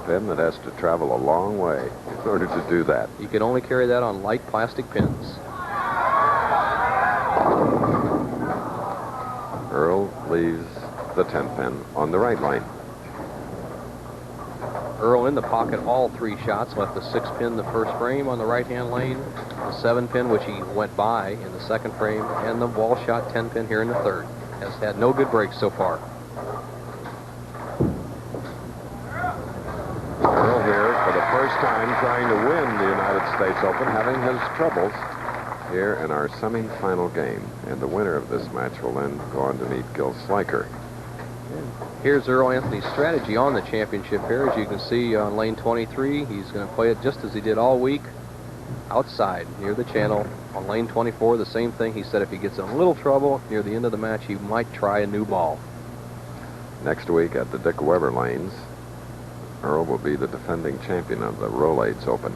Pin that has to travel a long way in order to do that. You can only carry that on light plastic pins. Earl leaves the 10 pin on the right lane. Earl in the pocket all 3 shots. Left the 6 pin the first frame on the right-hand lane, the 7 pin which he went by in the 2nd frame, and the wall shot 10 pin here in the 3rd. Has had no good breaks so far. Earl here for the first time trying to win the United States Open, having his troubles here in our semi-final game. And the winner of this match will then go on to meet Gil Sliker. Here's Earl Anthony's strategy on the championship here. As you can see on lane 23, he's going to play it just as he did all week, outside near the channel. On lane 24, the same thing. He said if he gets in a little trouble near the end of the match, he might try a new ball. Next week at the Dick Weber lanes, Earl will be the defending champion of the Rolaids Open.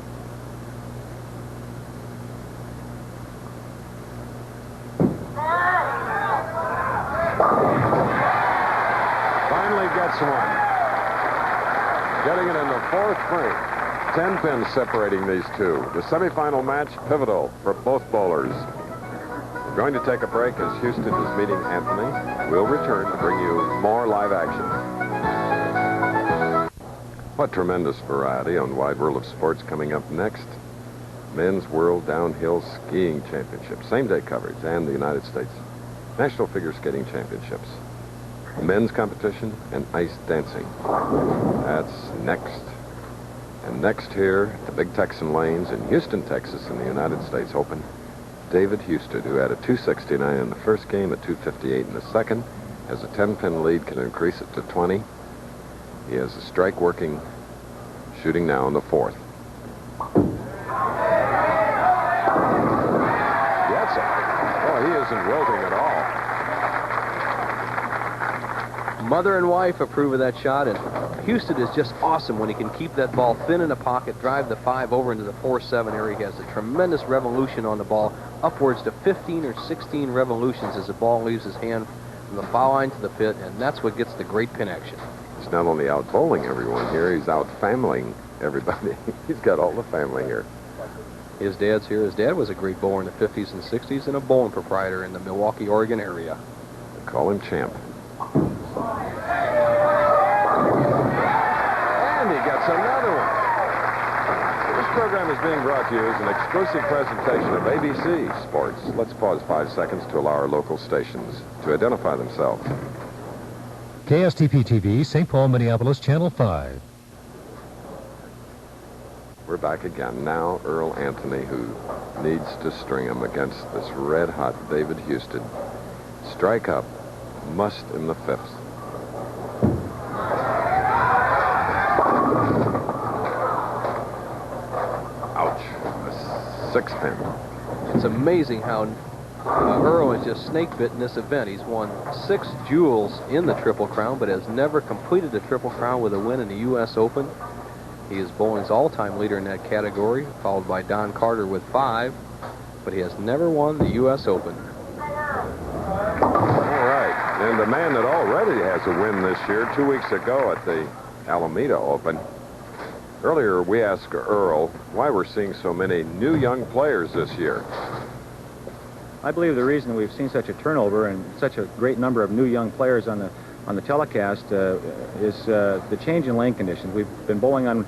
Finally gets one. Getting it in the 4th frame. 10 pins separating these two. The semifinal match, pivotal for both bowlers. We're going to take a break as Husted is meeting Anthony. We'll return to bring you more live action. What tremendous variety on Wide World of Sports coming up next. Men's World Downhill Skiing Championship. Same-day coverage, and the United States National Figure Skating Championships. men's competition, and ice dancing. That's next. And next here, the Big Texan Lanes in Houston, Texas, in the United States Open, David Husted, who had a 269 in the first game, a 258 in the second, has a 10-pin lead, can increase it to 20. He has a strike working, shooting now in the fourth. Gets it. Oh, he isn't wilting at all. Mother and wife approve of that shot, and Husted is just awesome when he can keep that ball thin in the pocket, drive the 5 over into the 4-7 area. He has a tremendous revolution on the ball, upwards to 15 or 16 revolutions as the ball leaves his hand from the foul line to the pit, and that's what gets the great pin action. He's not only out bowling everyone here, he's out familying everybody. He's got all the family here. His dad's here. His dad was a great bowler in the 50s and 60s and a bowling proprietor in the Milwaukie, Oregon area. They call him Champ. And he gets another one. This program is being brought to you as an exclusive presentation of ABC Sports. Let's pause 5 seconds to allow our local stations to identify themselves. KSTP-TV, St. Paul, Minneapolis, Channel 5. We're back again. Now Earl Anthony, who needs to string him against this red-hot David Husted. Strike up, must in the fifth. Ouch. A 6-pin. It's amazing how Earl is just snake bit in this event. He's won 6 jewels in the Triple Crown, but has never completed the Triple Crown with a win in the U.S. Open. He is bowling's all-time leader in that category, followed by Don Carter with 5, but he has never won the U.S. Open. All right, and the man that already has a win this year, 2 weeks ago at the Alameda Open. Earlier, we asked Earl why we're seeing so many new young players this year. I believe the reason we've seen such a turnover and such a great number of new young players on the telecast is the change in lane conditions. We've been bowling on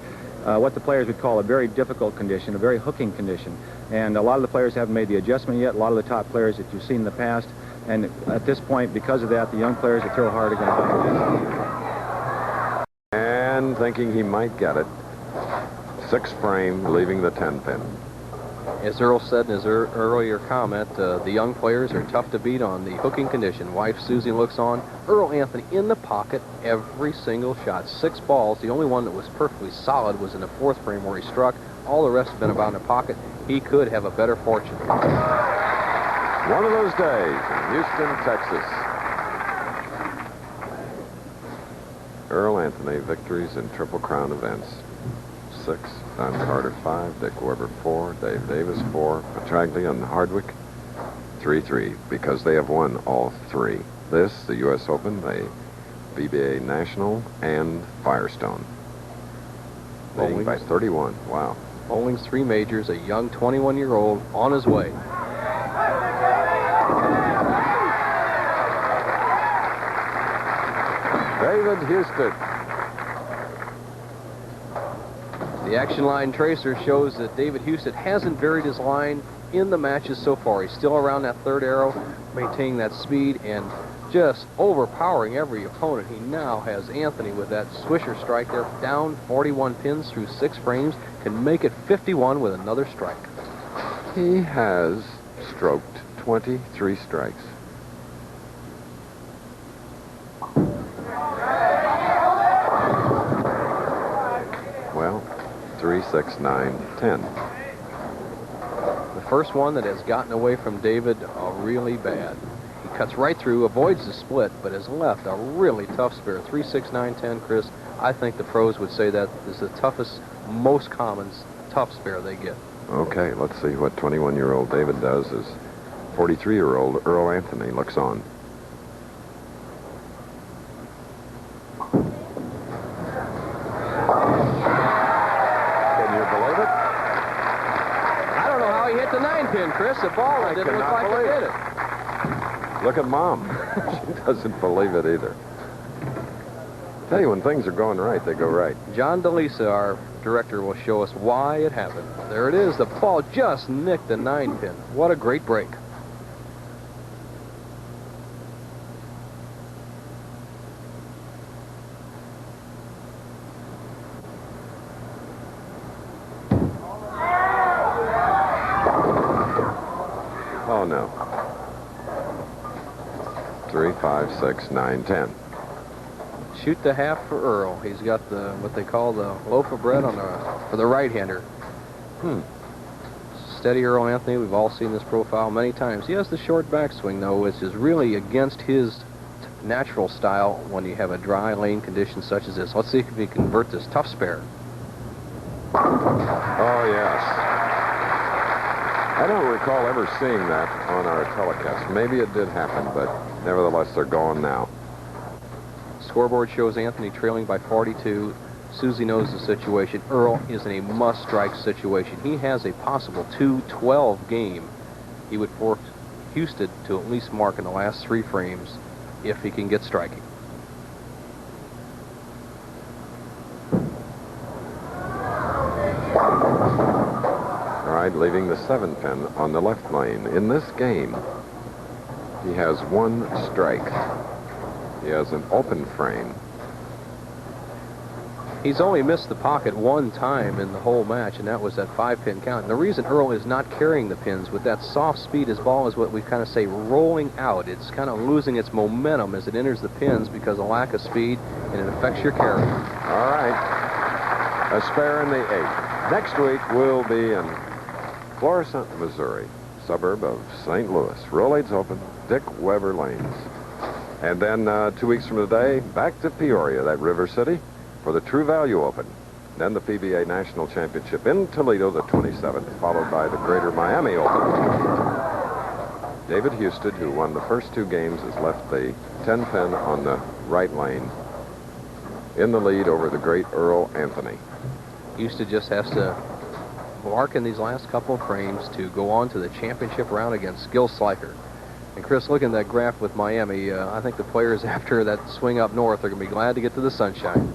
what the players would call a very difficult condition, a very hooking condition. And a lot of the players haven't made the adjustment yet, a lot of the top players that you've seen in the past. And at this point, because of that, the young players that throw hard are going to be. And thinking he might get it, 6 frame, leaving the 10-pin. As Earl said in his earlier comment, the young players are tough to beat on the hooking condition. Wife Susie looks on. Earl Anthony in the pocket every single shot. 6 balls. The only one that was perfectly solid was in the 4th frame where he struck. All the rest have been about in the pocket. He could have a better fortune. One of those days in Houston, Texas. Earl Anthony, victories in Triple Crown events. 6, Don Carter 5, Dick Weber 4, Dave Davis 4, Petraglia and Hardwick 3-3, because they have won all 3. This, the U.S. Open, the BPAA National, and Firestone. Leading by 31. Wow. Bowling's 3 majors, a young 21-year-old on his way. David Husted. The action line tracer shows that David Husted hasn't varied his line in the matches so far. He's still around that 3rd arrow, maintaining that speed and just overpowering every opponent. He now has Anthony with that swisher strike there, down 41 pins through 6 frames, can make it 51 with another strike. He has stroked 23 strikes. Well, 3, 6, 9, 10. The first one that has gotten away from David really bad. He cuts right through, avoids the split, but has left a really tough spare. 3, 6, 9, 10, Chris. I think the pros would say that is the toughest, most common tough spare they get. Okay, let's see what 21-year-old David does as 43-year-old Earl Anthony looks on. The 9-pin, Chris. The ball didn't look like it did it. Look at Mom. She doesn't believe it either. Tell you, when things are going right, they go right. John DeLisa, our director, will show us why it happened. There it is. The ball just nicked the 9-pin. What a great break. 3, 5, 6, 9, 10. Shoot the half for Earl. He's got the what they call the loaf of bread on for the right-hander. Steady Earl Anthony. We've all seen this profile many times. He has the short backswing, though, which is really against his natural style when you have a dry lane condition such as this. Let's see if he can convert this tough spare. Oh, yes. I don't recall ever seeing that on our telecast. Maybe it did happen, but nevertheless, they're gone now. Scoreboard shows Anthony trailing by 42. Susie knows the situation. Earl is in a must-strike situation. He has a possible 2-12 game. He would force Husted to at least mark in the last 3 frames if he can get striking. All right, leaving the 7-pin on the left lane. In this game, he has 1 strike. He has an open frame. He's only missed the pocket 1 time in the whole match, and that was that 5-pin count. And the reason Earl is not carrying the pins with that soft speed, his ball is what we kind of say rolling out. It's kind of losing its momentum as it enters the pins because of lack of speed, and it affects your carry. All right, a spare in the 8th. Next week, we'll be in Florissant, Missouri, suburb of St. Louis. Rolaids Open, Dick Weber Lanes. And then 2 weeks from today, back to Peoria, that River City, for the True Value Open. Then the PBA National Championship in Toledo, the 27th, followed by the Greater Miami Open. David Husted, who won the first 2 games, has left the 10-pin on the right lane in the lead over the great Earl Anthony. Husted just has to mark in these last couple of frames to go on to the championship round against Gil Sliker. And Chris, looking at that graph with Miami, I think the players after that swing up north are going to be glad to get to the sunshine.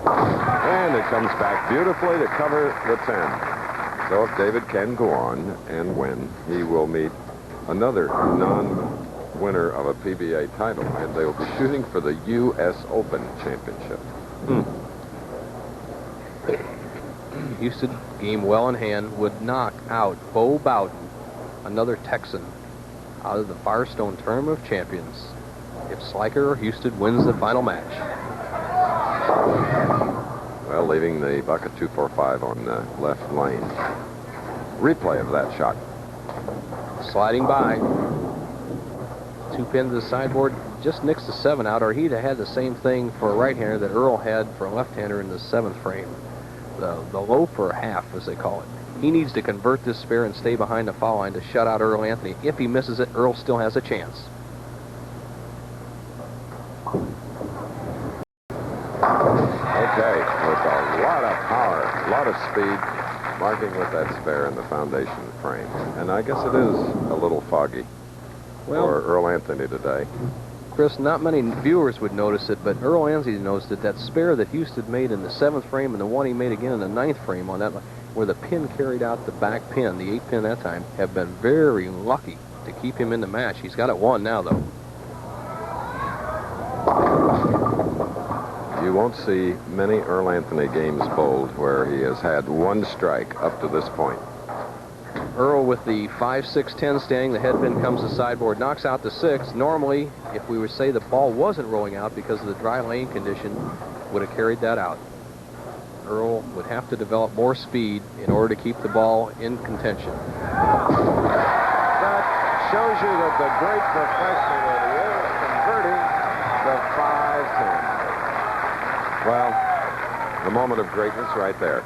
And it comes back beautifully to cover the 10. So if David can go on and win, he will meet another non-winner of a PBA title, and they will be shooting for the U.S. Open Championship. Husted, game well in hand, would knock out Bo Bowden, another Texan, out of the Firestone Tournament of Champions if Sliker or Husted wins the final match. Well, leaving the bucket 245 on the left lane. Replay of that shot. Sliding by. 2 pin to the sideboard, just nicks the 7 out, or he'd have had the same thing for a right-hander that Earl had for a left-hander in the 7th frame. The low for half, as they call it. He needs to convert this spare and stay behind the foul line to shut out Earl Anthony. If he misses it, Earl still has a chance. Okay, with a lot of power, a lot of speed, marking with that spare in the foundation frame. And I guess it is a little foggy for Earl Anthony today. Chris, not many viewers would notice it, but Earl Anthony noticed that spare that Husted made in the 7th frame and the one he made again in the 9th frame on that, where the pin carried out the back pin, the 8 pin that time, have been very lucky to keep him in the match. He's got it won now, though. You won't see many Earl Anthony games bowled where he has had 1 strike up to this point. Earl with the 5, 6, 10 standing, the headpin comes to sideboard, knocks out the 6. Normally, if we would say the ball wasn't rolling out because of the dry lane condition, would have carried that out. Earl would have to develop more speed in order to keep the ball in contention. That shows you that the great professional that he is converting the 5-10. Well, the moment of greatness right there.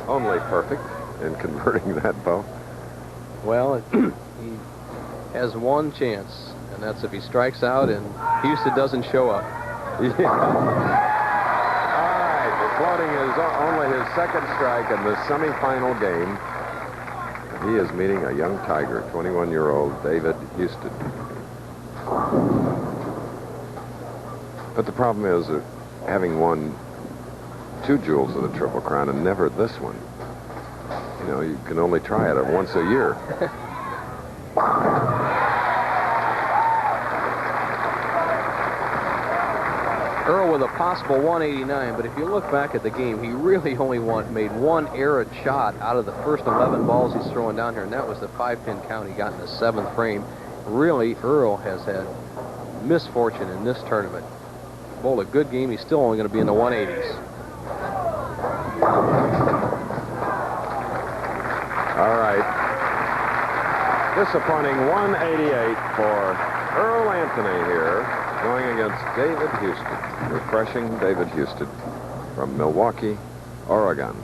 Only perfect in converting that bow. Well, he has 1 chance, and that's if he strikes out and Husted doesn't show up. Yeah. All right, the floating is only his 2nd strike in the semifinal game. He is meeting a young tiger, 21-year-old David Husted. But the problem is that having won 2 jewels of the Triple Crown and never this one, you know, you can only try it once a year. Earl with a possible 189, but if you look back at the game, he really only made one errant shot out of the first 11 balls he's throwing down here, and that was the 5-pin count he got in the 7th frame. Really, Earl has had misfortune in this tournament. Bowled a good game. He's still only going to be in the 180s. All right. Disappointing 188 for Earl Anthony here, going against David Husted. Refreshing David Husted from Milwaukie, Oregon.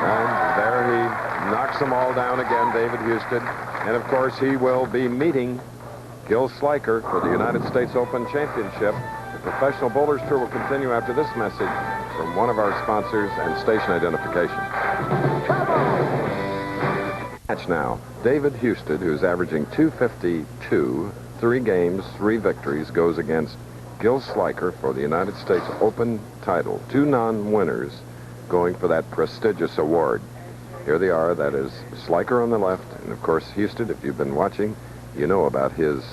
And there he knocks them all down again, David Husted. And of course, he will be meeting Gil Sliker for the United States Open Championship. The Professional Bowlers Tour will continue after this message from one of our sponsors and station identification. Match now. David Husted, who's averaging 252, 3 games, 3 victories, goes against Gil Sliker for the United States Open title. 2 non-winners going for that prestigious award. Here they are. That is Sliker on the left, and of course Husted. If you've been watching, you know about his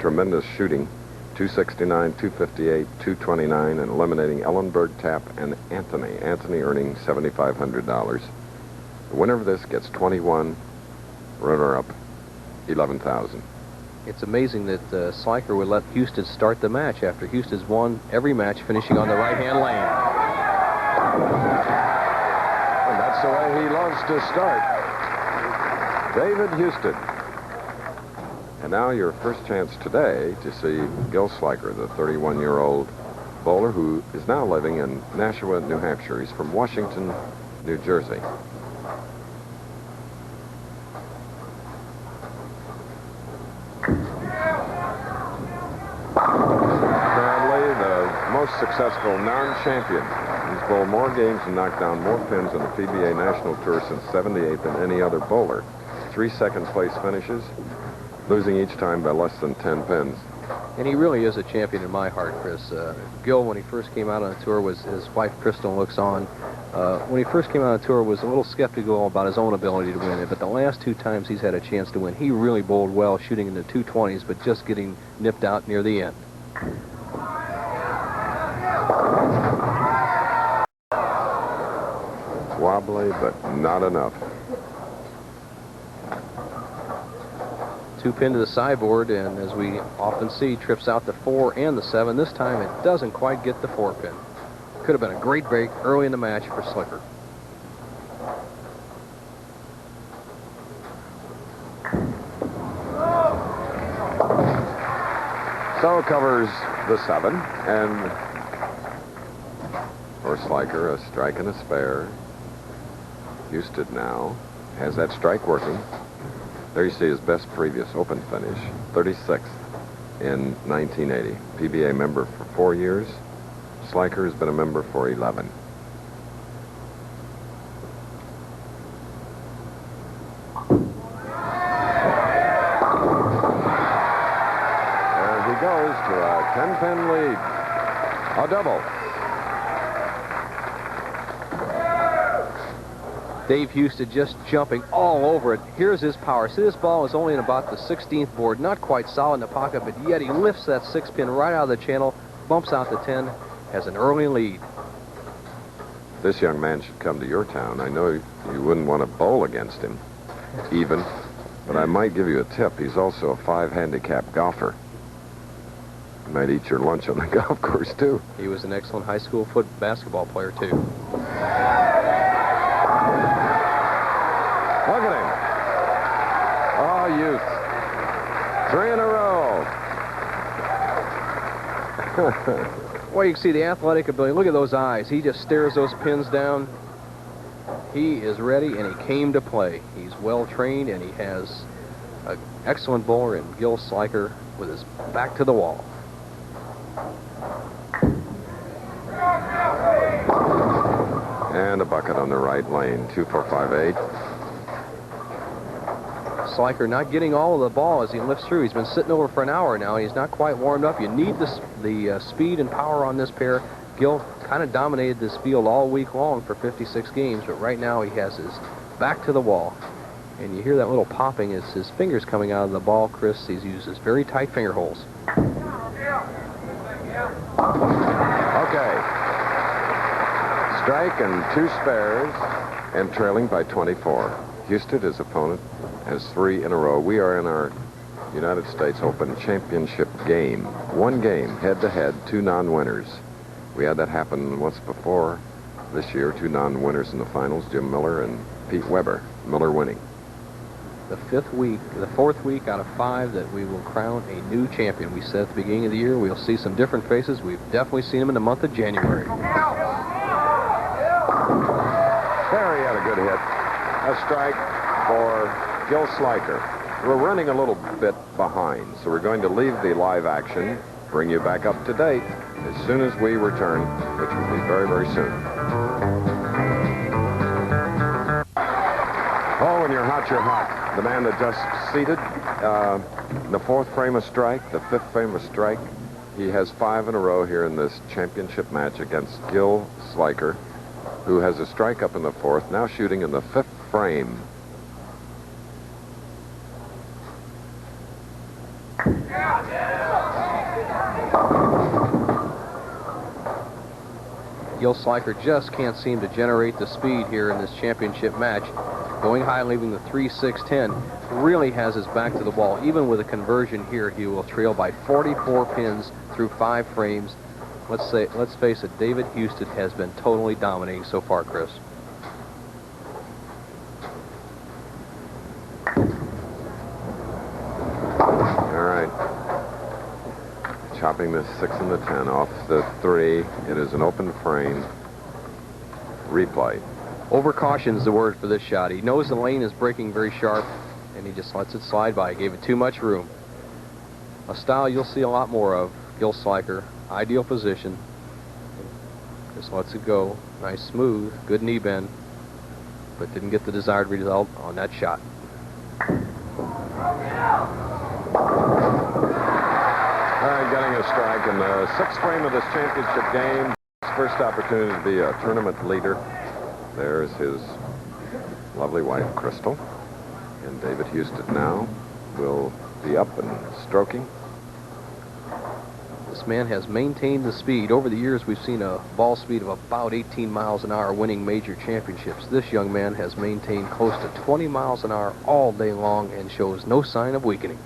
tremendous shooting. 269, 258, 229, and eliminating Ellenburg, Tapp, and Anthony. Anthony earning $7,500. The winner of this gets 21. Runner-up, 11,000. It's amazing that Sliker would let Husted start the match after Husted's won every match, finishing on the right-hand lane. And that's the way he loves to start. David Husted. And now your first chance today to see Gil Sliker, the 31-year-old bowler who is now living in Nashua, New Hampshire. He's from Washington, New Jersey. Apparently the most successful non-champion. He's bowled more games and knocked down more pins on the PBA National Tour since '78 than any other bowler. 3 second-place finishes, losing each time by less than 10 pins. And he really is a champion in my heart, Chris. Gil, when he first came out on the tour, was his wife Crystal looks on. When he first came out on the tour, was a little skeptical about his own ability to win it. But the last 2 times he's had a chance to win, he really bowled well, shooting in the 220s, but just getting nipped out near the end. Wobbly, but not enough. 2-pin to the sideboard, and as we often see, trips out the 4 and the 7. This time it doesn't quite get the 4-pin. Could have been a great break early in the match for Sliker. So covers the 7, and for Sliker, a strike and a spare. Husted now has that strike working. There you see his best previous Open finish, 36th in 1980. PBA member for 4 years. Sliker has been a member for 11. There he goes to a 10-pin lead. A double. Dave Husted just jumping all over it. Here's his power. See, this ball is only in about the 16th board, not quite solid in the pocket, but yet he lifts that 6-pin right out of the channel, bumps out the 10, has an early lead. This young man should come to your town. I know you wouldn't want to bowl against him, even, but I might give you a tip. He's also a 5 handicap golfer. You might eat your lunch on the golf course, too. He was an excellent high school basketball player, too. Look at him. Oh, youth. 3 in a row. Well, you can see the athletic ability. Look at those eyes. He just stares those pins down. He is ready, and he came to play. He's well-trained, and he has an excellent bowler in Gil Sliker with his back to the wall. And a bucket on the right lane, 2-4-5-8. Sliker not getting all of the ball as he lifts through. He's been sitting over for an hour now, and he's not quite warmed up. You need the speed and power on this pair. Gil kind of dominated this field all week long for 56 games, but right now he has his back to the wall. And you hear that little popping as his fingers coming out of the ball, Chris. He uses very tight finger holes. Okay. Strike and 2 spares, and trailing by 24. Husted, his opponent, has 3 in a row. We are in our United States Open Championship game. 1 game, head-to-head, 2 non-winners. We had that happen once before this year, 2 non-winners in the finals, Jim Miller and Pete Weber. Miller winning. The 4th week out of 5 that we will crown a new champion. We said at the beginning of the year we'll see some different faces. We've definitely seen them in the month of January. There, he had a good hit. A strike for Gil Sliker. We're running a little bit behind, so we're going to leave the live action, bring you back up to date as soon as we return, which will be very, very soon. Oh, when you're hot, you're hot. The man that just seated in the 4th frame of strike, the 5th frame of strike, he has 5 in a row here in this championship match against Gil Sliker, who has a strike up in the 4th, now shooting in the 5th frame. Gil Sliker just can't seem to generate the speed here in this championship match. Going high, leaving the 3-6-10, really has his back to the ball. Even with a conversion here, he will trail by 44 pins through 5 frames. Let's face it, David Husted has been totally dominating so far, Chris. All right. Chopping the 6 and the 10 off the 3. It is an open frame. Replay. Overcaution is the word for this shot. He knows the lane is breaking very sharp, and he just lets it slide by. He gave it too much room. A style you'll see a lot more of. Gil Sliker, ideal position. Just lets it go. Nice, smooth, good knee bend, but didn't get the desired result on that shot. All right, getting a strike in the 6th frame of this championship game. His first opportunity to be a tournament leader. There's his lovely wife, Crystal. And David Husted now will be up and stroking. This man has maintained the speed. Over the years, we've seen a ball speed of about 18 miles an hour winning major championships. This young man has maintained close to 20 miles an hour all day long and shows no sign of weakening.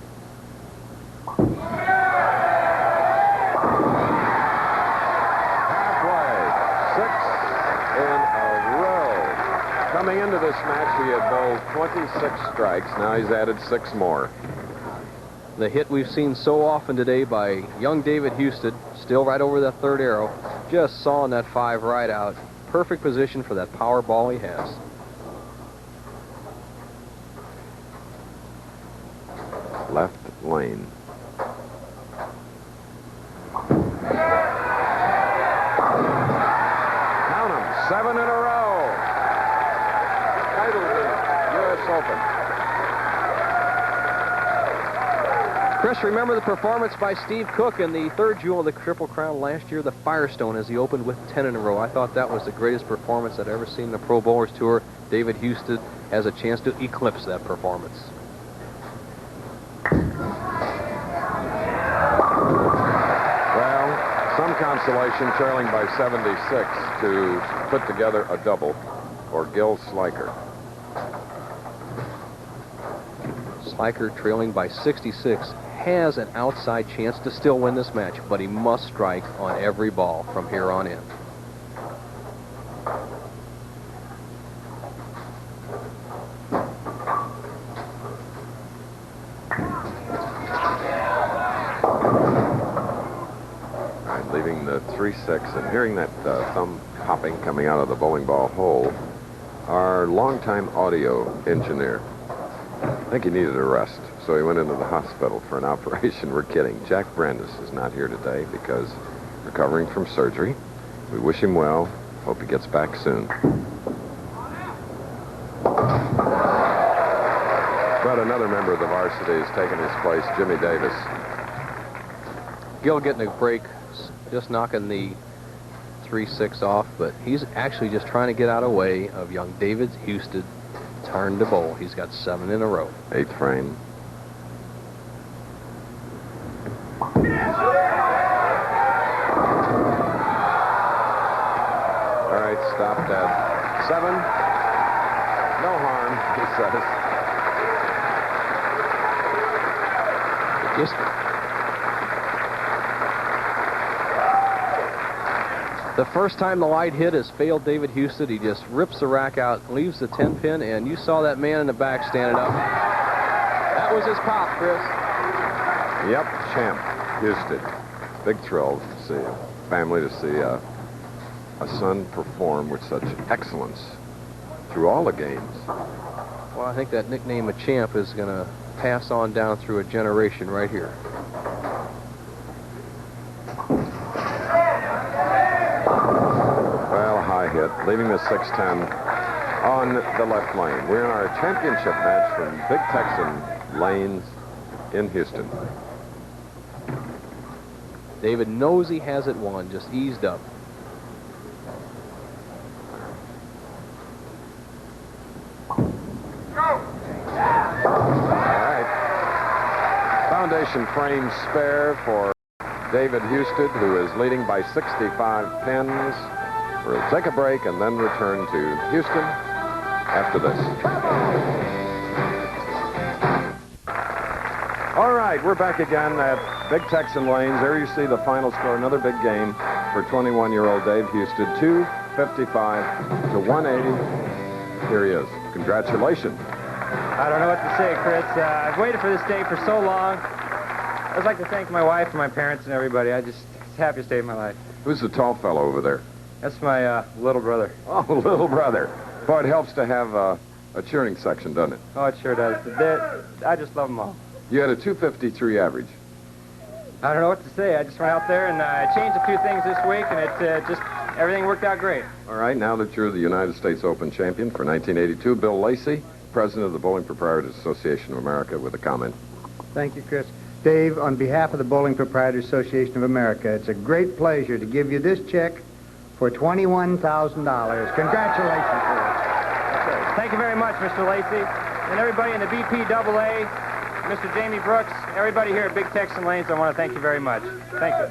Coming into this match, he had bowled 26 strikes. Now he's added 6 more. The hit we've seen so often today by young David Husted, still right over that 3rd arrow, just sawing that 5 right out. Perfect position for that power ball he has. Left lane. Count 'em, 7 in a row. Title U.S. Open. Chris, remember the performance by Steve Cook in the 3rd jewel of the Triple Crown last year, the Firestone, as he opened with 10 in a row. I thought that was the greatest performance I'd ever seen in the Pro Bowlers Tour. David Husted has a chance to eclipse that performance. Well, some consolation, trailing by 76 to put together a double for Gil Sliker. Sliker, trailing by 66, has an outside chance to still win this match, but he must strike on every ball from here on in. All right, leaving the 3-6 and hearing that thumb popping coming out of the bowling ball hole, our longtime audio engineer, I think he needed a rest, so he went into the hospital for an operation. We're kidding. Jack Brandis is not here today because recovering from surgery. We wish him well. Hope he gets back soon. But another member of the varsity has taken his place, Jimmy Davis. Gil getting a break, just knocking the 3-6 off, but he's actually just trying to get out of the way of young David Husted. Turn to bowl. He's got 7 in a row. 8th frame. right, stopped at 7. No harm, he says. Just the first time the light hit has failed David Husted. He just rips the rack out, leaves the 10-pin, and you saw that man in the back standing up. That was his pop, Chris. Yep, champ, Husted. Big thrill to see a family, to see a son perform with such excellence through all the games. Well, I think that nickname of champ is going to pass on down through a generation right here. Well, high hit, leaving the 610 on the left lane. We're in our championship match from Big Texan lanes in Houston. David knows he has it won, just eased up. Foundation frame spare for David Husted, who is leading by 65 pins. We'll take a break and then return to Houston after this. All right, we're back again at Big Texan Lanes. There you see the final score, another big game for 21-year-old Dave Husted, 255 to 180. Here he is. Congratulations. I don't know what to say, Chris. I've waited for this day for so long. I'd like to thank my wife and my parents and everybody. It's the happiest day of my life. Who's the tall fellow over there? That's my little brother. Oh, little brother. Boy, it helps to have a cheering section, doesn't it? Oh, it sure does. I just love them all. You had a 253 average. I don't know what to say. I just went out there and I changed a few things this week, and everything worked out great. All right, now that you're the United States Open champion for 1982, Bill Lacey, president of the Bowling Proprietors Association of America, with a comment. Thank you, Chris. Dave, on behalf of the Bowling Proprietors Association of America, it's a great pleasure to give you this check for $21,000. Congratulations, Chris. Thank you very much, Mr. Lacey. And everybody in the BPAA, Mr. Jamie Brooks, everybody here at Big Texan Lanes, I want to thank you very much. Thank you.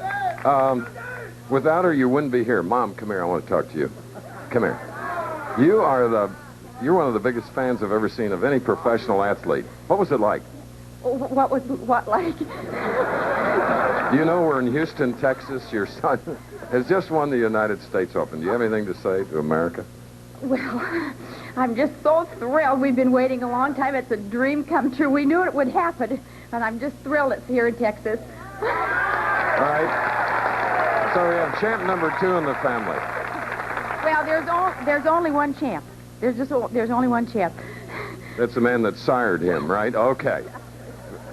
Without her, you wouldn't be here. Mom, come here. I want to talk to you. Come here. You're one of the biggest fans I've ever seen of any professional athlete. What was it like? What like? You know, we're in Houston, Texas. Your son has just won the United States Open. Do you have anything to say to America? Well, I'm just so thrilled. We've been waiting a long time. It's a dream come true. We knew it would happen, and I'm just thrilled it's here in Texas. All right. So we have champ number 2 in the family. Well, there's only one champ. There's only one champ. That's the man that sired him, right? Okay.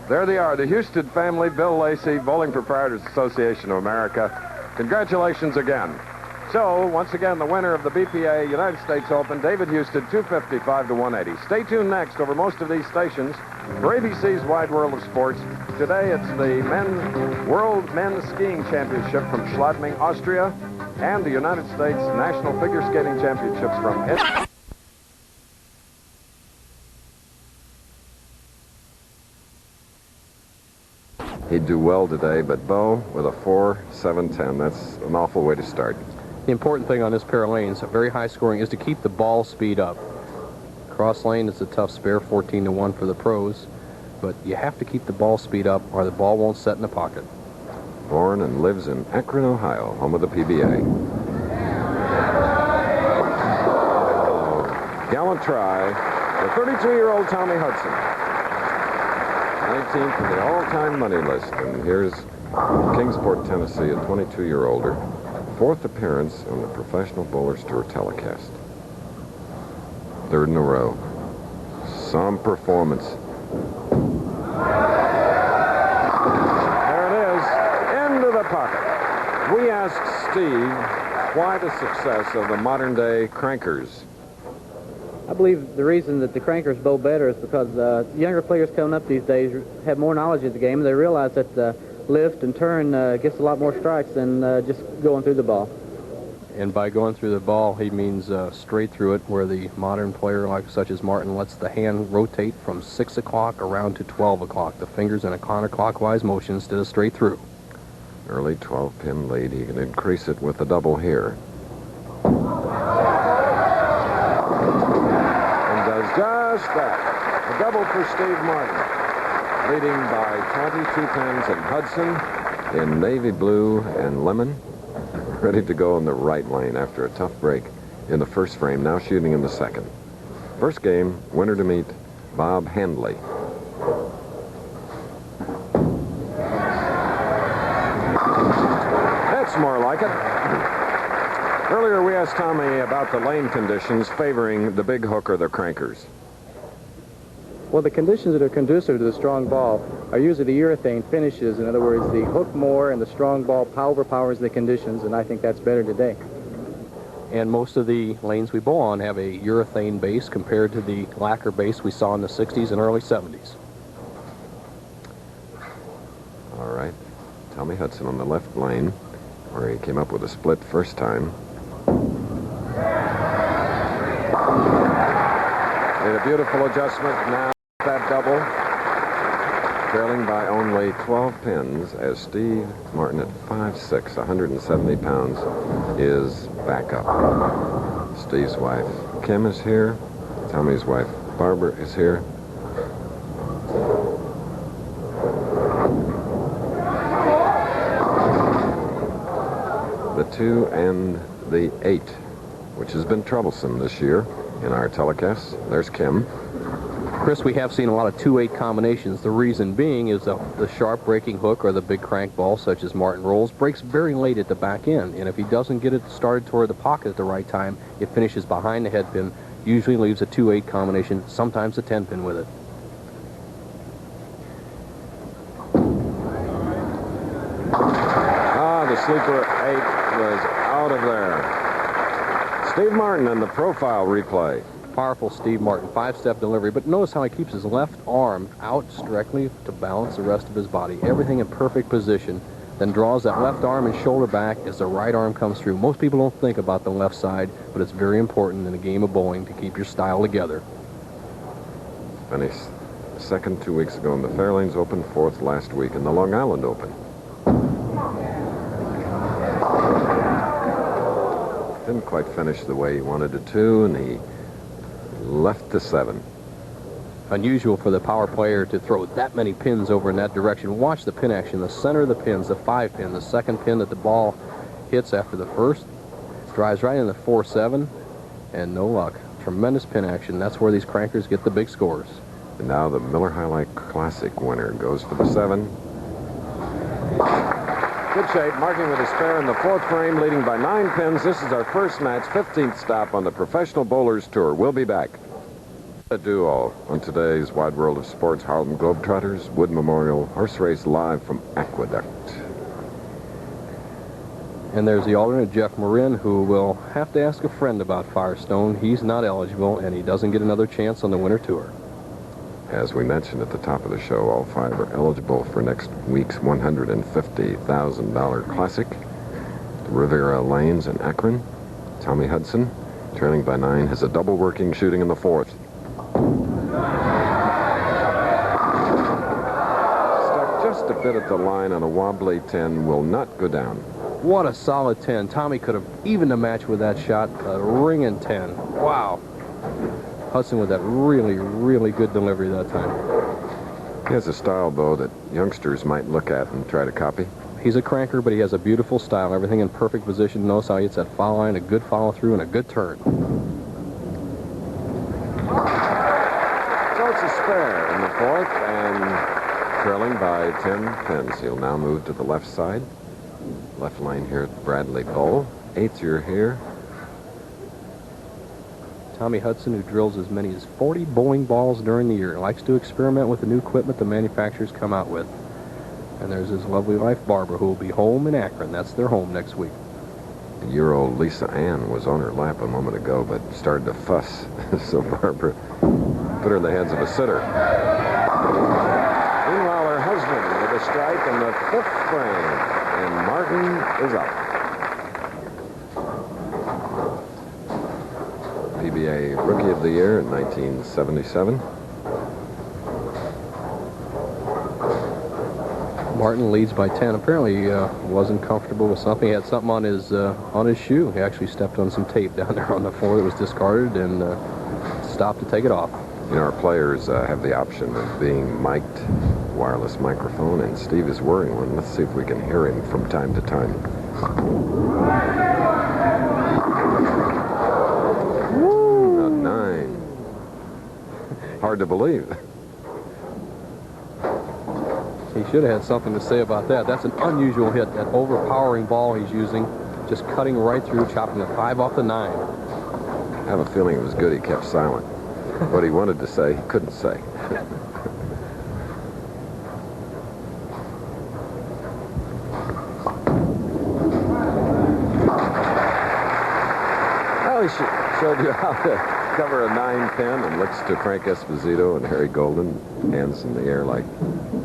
There they are, the Husted family, Bill Lacey, Bowling Proprietors Association of America. Congratulations again. So, once again, the winner of the BPAA United States Open, David Husted, 255 to 180. Stay tuned next over most of these stations for ABC's Wide World of Sports. Today, it's the World Men's Skiing Championship from Schladming, Austria, and the United States National Figure Skating Championships from... He'd do well today, but Bo with a 4.710. That's an awful way to start. The important thing on this pair of lanes, very high scoring, is to keep the ball speed up. Cross lane is a tough spare, 14 to 1 for the pros, but you have to keep the ball speed up or the ball won't set in the pocket. Born and lives in Akron, Ohio, home of the PBA. Gallant try for 32-year-old Tommy Hudson. 19th in the all-time money list. And here's Kingsport, Tennessee, a 22-year-older. 4th appearance on the Professional Bowlers Tour telecast. 3rd in a row. Some performance. There it is. Into the pocket. We asked Steve why the success of the modern-day crankers. I believe the reason that the crankers bowl better is because younger players coming up these days have more knowledge of the game, and they realize that lift and turn gets a lot more strikes than just going through the ball. And by going through the ball, he means straight through it, where the modern player, such as Martin, lets the hand rotate from 6 o'clock around to 12 o'clock. The fingers in a counterclockwise motion instead of straight through. Early 12-pin lead. He can increase it with a double here. that. A double for Steve Martin, leading by 22 pins, and Hudson in navy blue and lemon, ready to go in the right lane after a tough break in the first frame, now shooting in the second. First game, winner to meet Bob Handley. That's more like it. Earlier we asked Tommy about the lane conditions favoring the big hook or the crankers. Well, the conditions that are conducive to the strong ball are usually the urethane finishes. In other words, the hook more and the strong ball overpowers the conditions, and I think that's better today. And most of the lanes we bowl on have a urethane base compared to the lacquer base we saw in the 60s and early 70s. All right. Tommy Hudson on the left lane, where he came up with a split first time. Made a beautiful adjustment now. That double, trailing by only 12 pins as Steve Martin at 5'6", 170 pounds, is back up. Steve's wife, Kim, is here. Tommy's wife, Barbara, is here. The 2 and the 8, which has been troublesome this year in our telecasts. There's Kim. Chris, we have seen a lot of 2-8 combinations. The reason being is the sharp breaking hook or the big crank ball, such as Martin rolls, breaks very late at the back end. And if he doesn't get it started toward the pocket at the right time, it finishes behind the head pin, usually leaves a 2-8 combination, sometimes a 10 pin with it. The sleeper 8 was out of there. Steve Martin in the profile replay. Powerful Steve Martin, 5-step delivery, but notice how he keeps his left arm out directly to balance the rest of his body. Everything in perfect position, then draws that left arm and shoulder back as the right arm comes through. Most people don't think about the left side, but it's very important in a game of bowling to keep your style together. Finished second 2 weeks ago in the Fairlanes Open, fourth last week in the Long Island Open. Didn't quite finish the way he wanted it to, and he left the 7. Unusual for the power player to throw that many pins over in that direction. Watch the pin action. The center of the pins, the 5 pin, the second pin that the ball hits after the first, drives right in the 4-7, and no luck. Tremendous pin action. That's where these crankers get the big scores. And now the Miller High Life Classic winner goes for the 7. Good shape, marking with a spare in the 4th frame, leading by 9 pins. This is our first match, 15th stop on the Professional Bowlers Tour. We'll be back. A duo on today's Wide World of Sports, Harlem Globetrotters, Wood Memorial Horse Race live from Aqueduct. And there's the alternate, Jeff Marin, who will have to ask a friend about Firestone. He's not eligible, and he doesn't get another chance on the Winter Tour. As we mentioned at the top of the show, all 5 are eligible for next week's $150,000 Classic. The Riviera Lanes in Akron. Tommy Hudson, trailing by 9, has a double working, shooting in the 4th. Stuck just a bit at the line on a wobbly 10, will not go down. What a solid 10. Tommy could have evened the match with that shot. A ringing 10. Wow. Hudson with that really, really good delivery that time. He has a style, though, that youngsters might look at and try to copy. He's a cranker, but he has a beautiful style. Everything in perfect position. Knows how he hits that foul line, a good follow-through, and a good turn. So it's a spare in the 4th, and trailing by 10 pins. He'll now move to the left side. Left lane here at Bradley Bowl. 8th year here. Tommy Hudson, who drills as many as 40 bowling balls during the year, likes to experiment with the new equipment the manufacturers come out with. And there's his lovely wife, Barbara, who will be home in Akron. That's their home next week. A year-old Lisa Ann was on her lap a moment ago, but started to fuss. So Barbara put her in the hands of a sitter. Meanwhile, her husband with a strike in the 5th frame, and Martin is out. PBA Rookie of the Year in 1977. Martin leads by 10. Apparently he wasn't comfortable with something. He had something on his shoe. He actually stepped on some tape down there on the floor that was discarded and stopped to take it off. You know, our players have the option of being mic'd, wireless microphone, and Steve is wearing one. Let's see if we can hear him from time to time. Woo! A 9. Hard to believe. He should have had something to say about that. That's an unusual hit. That overpowering ball he's using, just cutting right through, chopping the 5 off the 9. I have a feeling it was good he kept silent. What he wanted to say, he couldn't say. Well, he showed you how to cover a 9 pin, and looks to Frank Esposito and Harry Golden, hands in the air like,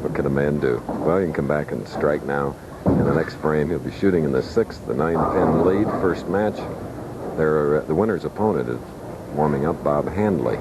what can a man do? Well, you can come back and strike now. In the next frame, he'll be shooting in the 6th, the 9-pin lead, first match. The winner's opponent is warming up, Bob Handley.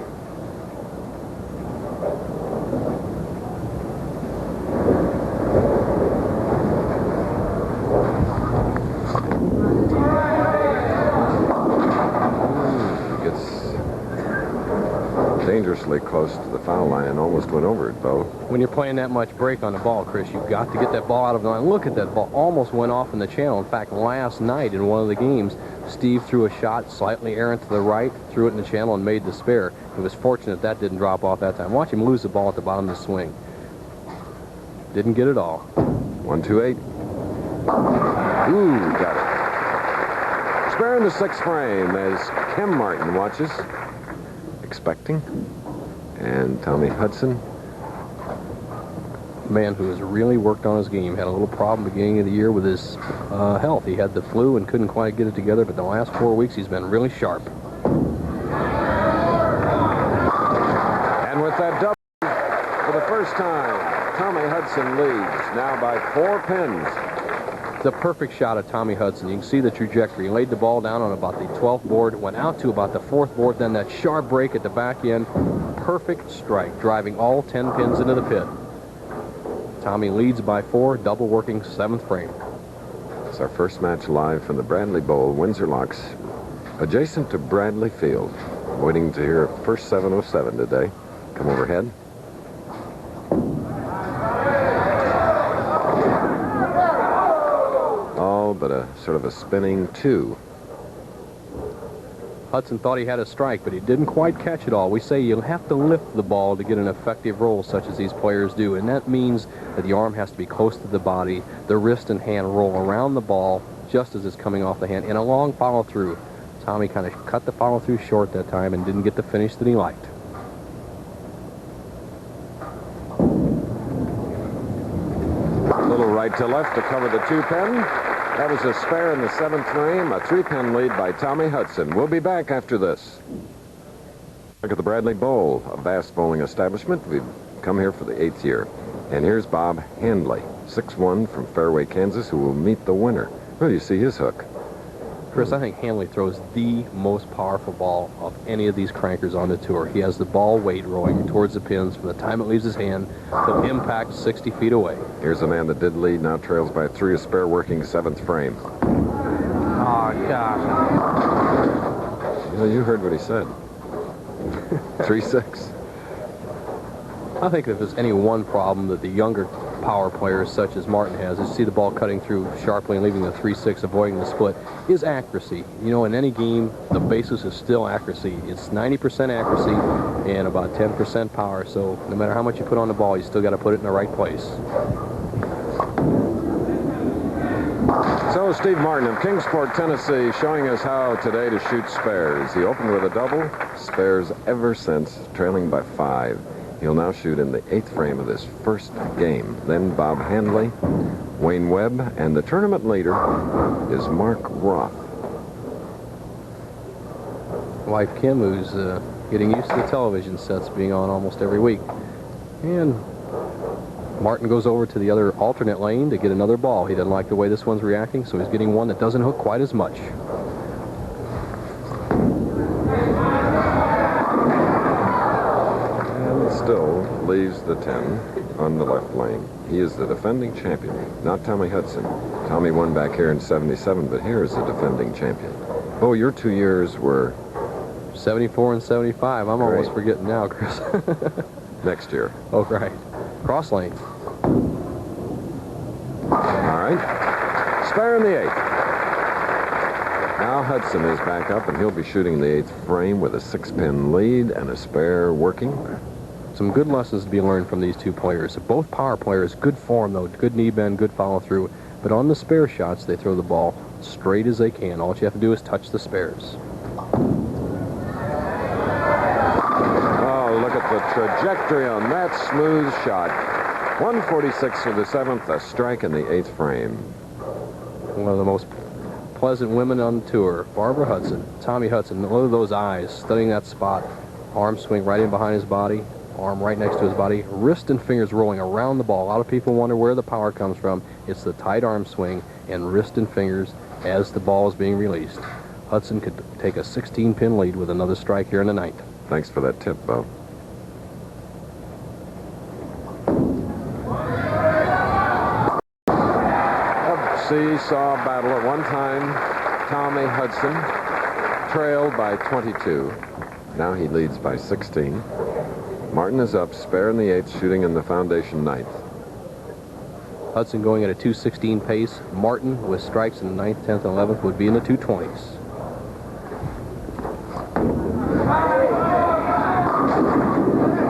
Dangerously close to the foul line and almost went over it, though. When you're playing that much break on the ball, Chris, you've got to get that ball out of the line. Look at that ball. Almost went off in the channel. In fact, last night in one of the games, Steve threw a shot slightly errant to the right, threw it in the channel, and made the spare. He was fortunate that didn't drop off that time. Watch him lose the ball at the bottom of the swing. Didn't get it all. 1-2-8. Ooh, got it. Spare in the 6th frame as Kem Martin watches. Expecting. And Tommy Hudson. A man who has really worked on his game. Had a little problem beginning of the year with his health. He had the flu and couldn't quite get it together, but the last 4 weeks he's been really sharp. And with that double, for the first time, Tommy Hudson leads now by 4 pins. The perfect shot of Tommy Hudson. You can see the trajectory. He laid the ball down on about the 12th board, went out to about the 4th board, then that sharp break at the back end. Perfect strike, driving all 10 pins into the pit. Tommy leads by 4, double working 7th frame. It's our first match live from the Bradley Bowl, Windsor Locks, adjacent to Bradley Field. Waiting to hear first 707 today. Come overhead. But a sort of a spinning 2. Hudson thought he had a strike, but he didn't quite catch it all. We say you'll have to lift the ball to get an effective roll such as these players do, and that means that the arm has to be close to the body, the wrist and hand roll around the ball just as it's coming off the hand in a long follow-through. Tommy kind of cut the follow-through short that time and didn't get the finish that he liked. A little right to left to cover the 2-pin. That was a spare in the 7th frame, a 3-pin lead by Tommy Hudson. We'll be back after this. Look at the Bradley Bowl, a vast bowling establishment. We've come here for the 8th year. And here's Bob Handley, 6'1", from Fairway, Kansas, who will meet the winner. Well, you see his hook. Chris, I think Handley throws the most powerful ball of any of these crankers on the tour. He has the ball weight rolling towards the pins from the time it leaves his hand to impact 60 feet away. Here's a man that did lead, now trails by 3, a spare working 7th frame. Oh, gosh. You know, you heard what he said. 3-6. I think if there's any one problem that the younger power players such as Martin has, is see the ball cutting through sharply and leaving the 3-6, avoiding the split, is accuracy. You know, in any game, the basis is still accuracy. It's 90% accuracy and about 10% power, so no matter how much you put on the ball, you still got to put it in the right place. So Steve Martin of Kingsport, Tennessee, showing us how today to shoot spares. He opened with a double, spares ever since, trailing by 5. He'll now shoot in the 8th frame of this first game. Then Bob Handley, Wayne Webb, and the tournament leader is Mark Roth. Wife Kim, who's getting used to the television sets being on almost every week. And Martin goes over to the other alternate lane to get another ball. He doesn't like the way this one's reacting, so he's getting one that doesn't hook quite as much. Still leaves the 10 on the left lane. He is the defending champion, not Tommy Hudson. Tommy won back here in '77, but here is the defending champion. Oh, your 2 years were 74 and 75. I'm almost forgetting now, Chris. Next year. Oh, right. Cross lane. All right. Spare in the 8th. Now Hudson is back up, and he'll be shooting the 8th frame with a 6-pin lead and a spare working. Some good lessons to be learned from these two players. Both power players, good form, though. Good knee bend, good follow-through. But on the spare shots, they throw the ball straight as they can. All you have to do is touch the spares. Oh, look at the trajectory on that smooth shot. 146 for the 7th, a strike in the 8th frame. One of the most pleasant women on the tour, Barbara Hudson, Tommy Hudson. Look at those eyes, studying that spot. Arm swing right in behind his body, arm right next to his body, wrist and fingers rolling around the ball. A lot of people wonder where the power comes from. It's the tight arm swing and wrist and fingers as the ball is being released. Hudson could take a 16-pin lead with another strike here in the 9th. Thanks for that tip, Bo. Seesaw battle. At one time, Tommy Hudson trailed by 22. Now he leads by 16. Martin is up, spare in the 8th, shooting in the foundation 9th. Hudson going at a 216 pace. Martin with strikes in the 9th, 10th, and 11th would be in the 220s.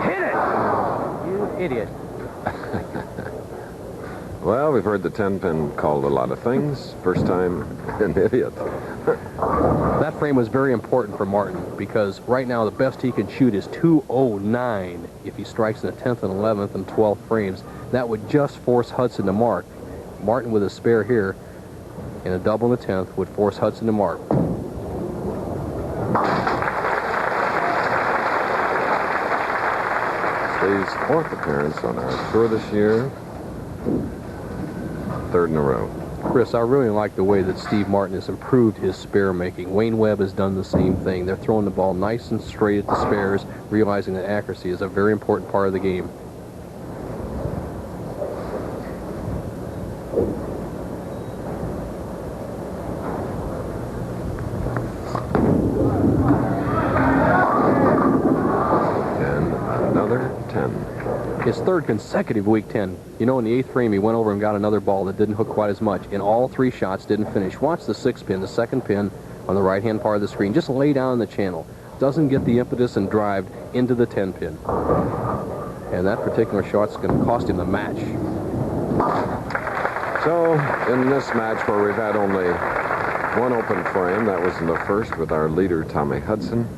Hit it! You idiot. Well, we've heard the 10-pin called a lot of things. First time, an idiot. That frame was very important for Martin because right now the best he can shoot is 209 if he strikes in the 10th and 11th and 12th frames. That would just force Hudson to mark. Martin with a spare here and a double in the 10th would force Hudson to mark. Steve's 4th appearance on our tour this year. 3rd in a row. Chris, I really like the way that Steve Martin has improved his spare making. Wayne Webb has done the same thing. They're throwing the ball nice and straight at the spares, realizing that accuracy is a very important part of the game. And another 10. His 3rd consecutive week 10. You know, in the 8th frame, he went over and got another ball that didn't hook quite as much. And all 3 shots didn't finish. Watch the 6th pin, the 2nd pin on the right-hand part of the screen. Just lay down the channel. Doesn't get the impetus and drive into the 10 pin. And that particular shot's going to cost him the match. So, in this match where we've had only one open frame, that was in the 1st with our leader, Tommy Hudson.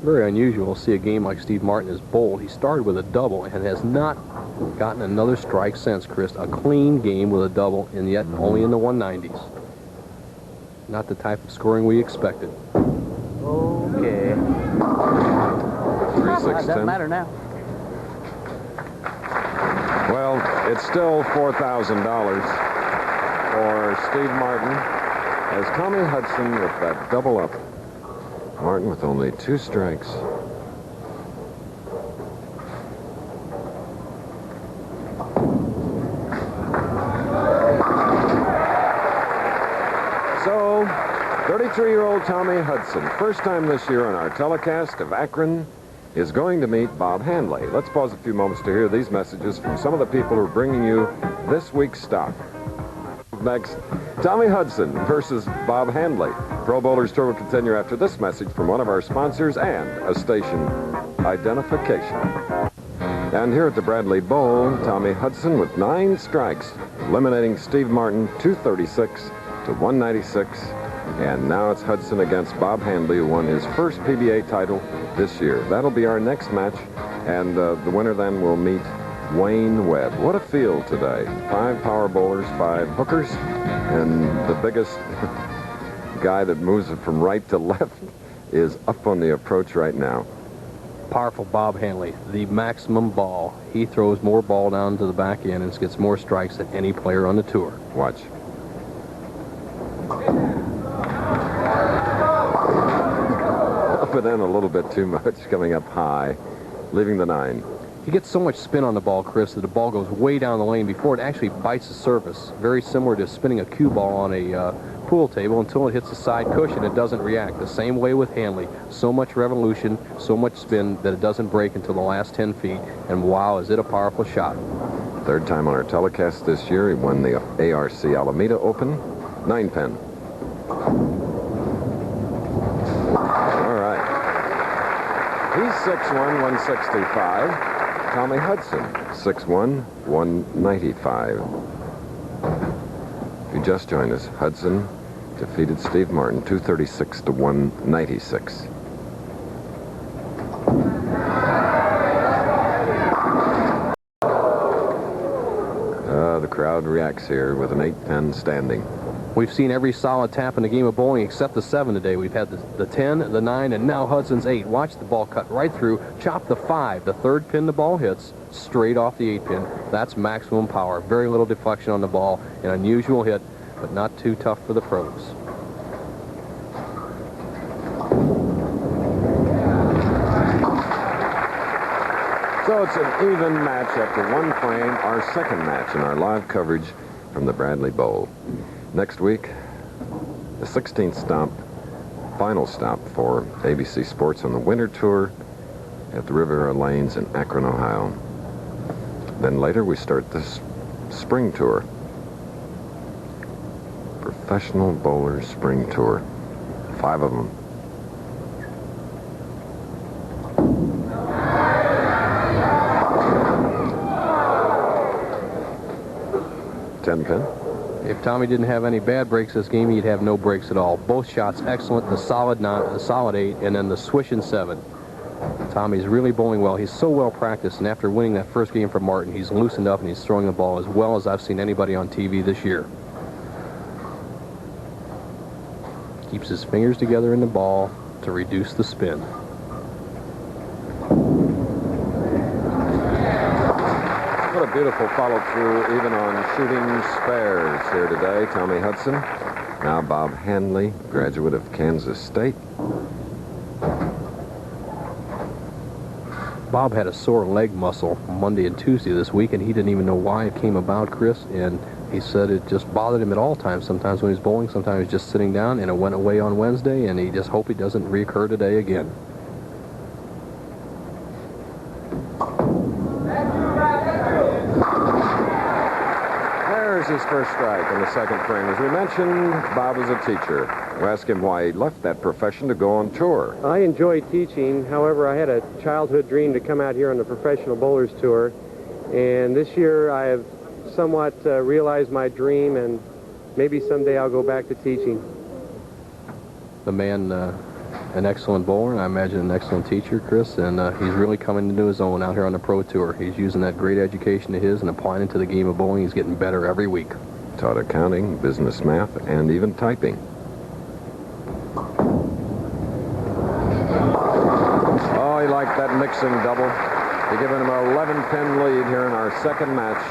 Very unusual to see a game like Steve Martin is bowled. He started with a double and has not gotten another strike since, Chris. A clean game with a double, and yet only in the 190s. Not the type of scoring we expected. Okay. 3-6-10. Doesn't matter now. Well, it's still $4,000 for Steve Martin as Tommy Hudson with that double up. Martin with only 2 strikes. So, 33-year-old Tommy Hudson, first time this year on our telecast of Akron, is going to meet Bob Handley. Let's pause a few moments to hear these messages from some of the people who are bringing you this week's stock. Next, Tommy Hudson versus Bob Handley. Pro Bowlers Tour will continue after this message from one of our sponsors and a station identification. And here at the Bradley Bowl, Tommy Hudson with 9 strikes, eliminating Steve Martin 236 to 196. And now it's Hudson against Bob Handley, who won his first PBA title this year. That'll be our next match, and the winner then will meet Wayne Webb. What a field today. 5 power bowlers, 5 hookers, and the biggest guy that moves it from right to left is up on the approach right now. Powerful Bob Handley, the maximum ball. He throws more ball down to the back end and gets more strikes than any player on the tour. Watch. Up and in a little bit too much, coming up high, leaving the 9. He gets so much spin on the ball, Chris, that the ball goes way down the lane before it actually bites the surface. Very similar to spinning a cue ball on a pool table until it hits the side cushion. It doesn't react. The same way with Hanley. So much revolution, so much spin that it doesn't break until the last 10 feet. And wow, is it a powerful shot. Third time on our telecast this year. He won the ARC Alameda Open, 9-pin. All right. He's 6'1", 165. Tommy Hudson, 6'1", 195. If you just joined us, Hudson defeated Steve Martin 236 to 196. The crowd reacts here with an 8-10 standing. We've seen every solid tap in the game of bowling except the 7 today. We've had the 10, the 9, and now Hudson's 8. Watch the ball cut right through, chop the 5. The third pin the ball hits, straight off the 8-pin. That's maximum power. Very little deflection on the ball. An unusual hit, but not too tough for the pros. So it's an even match after one frame, our second match in our live coverage from the Bradley Bowl. Next week, the 16th stop, final stop for ABC Sports on the Winter Tour at the Riviera Lanes in Akron, Ohio. Then later we start this spring tour. Professional Bowlers Spring Tour. 5 of them. Pin. If Tommy didn't have any bad breaks this game, he'd have no breaks at all. Both shots excellent, the solid 9, the solid 8, and then the swishing 7. Tommy's really bowling well. He's so well practiced, and after winning that first game for Martin, he's loosened up and he's throwing the ball as well as I've seen anybody on TV this year. Keeps his fingers together in the ball to reduce the spin. What a beautiful follow-through even on shooting spares here today. Tommy Hudson. Now Bob Handley, graduate of Kansas State. Bob had a sore leg muscle Monday and Tuesday this week, and he didn't even know why it came about, Chris. And he said it just bothered him at all times. Sometimes when he's bowling, sometimes he's just sitting down, and it went away on Wednesday, and he just hoped it doesn't reoccur today again. His first strike in the second frame. As we mentioned, Bob is a teacher. We asked him why he left that profession to go on tour. I enjoy teaching. However, I had a childhood dream to come out here on the Professional Bowlers Tour. And this year I have somewhat realized my dream, and maybe someday I'll go back to teaching. The man, an excellent bowler, and I imagine an excellent teacher, Chris, and he's really coming into his own out here on the Pro Tour. He's using that great education of his and applying it to the game of bowling. He's getting better every week. Taught accounting, business math, and even typing. Oh, he liked that mixing double. They're giving him an 11-pin lead here in our second match.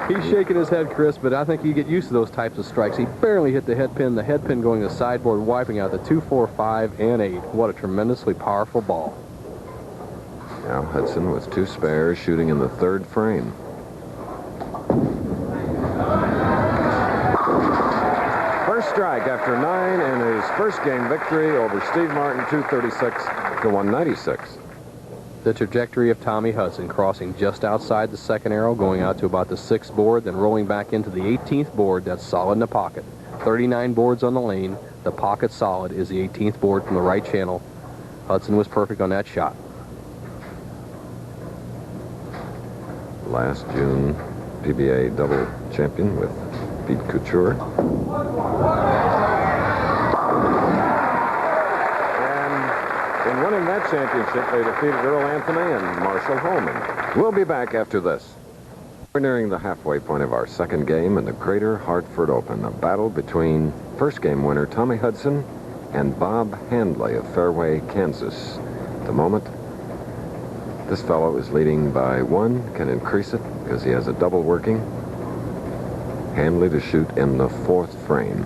He's shaking his head, Chris, but I think you get used to those types of strikes. He barely hit the head pin going to the sideboard, wiping out the 2, 4, 5, and 8. What a tremendously powerful ball. Now Hudson with 2 spares, shooting in the third frame. First strike after 9 in his first game victory over Steve Martin, 236 to 196. The trajectory of Tommy Hudson, crossing just outside the second arrow, going out to about the 6th board, then rolling back into the 18th board. That's solid in the pocket. 39 boards on the lane. The pocket solid is the 18th board from the right channel. Hudson was perfect on that shot. Last June, PBA double champion with Pete Couture. In winning that championship, they defeated Earl Anthony and Marshall Holman. We'll be back after this. We're nearing the halfway point of our second game in the Greater Hartford Open, a battle between first game winner Tommy Hudson and Bob Handley of Fairway, Kansas. At the moment, this fellow is leading by 1, can increase it because he has a double working. Handley to shoot in the 4th frame.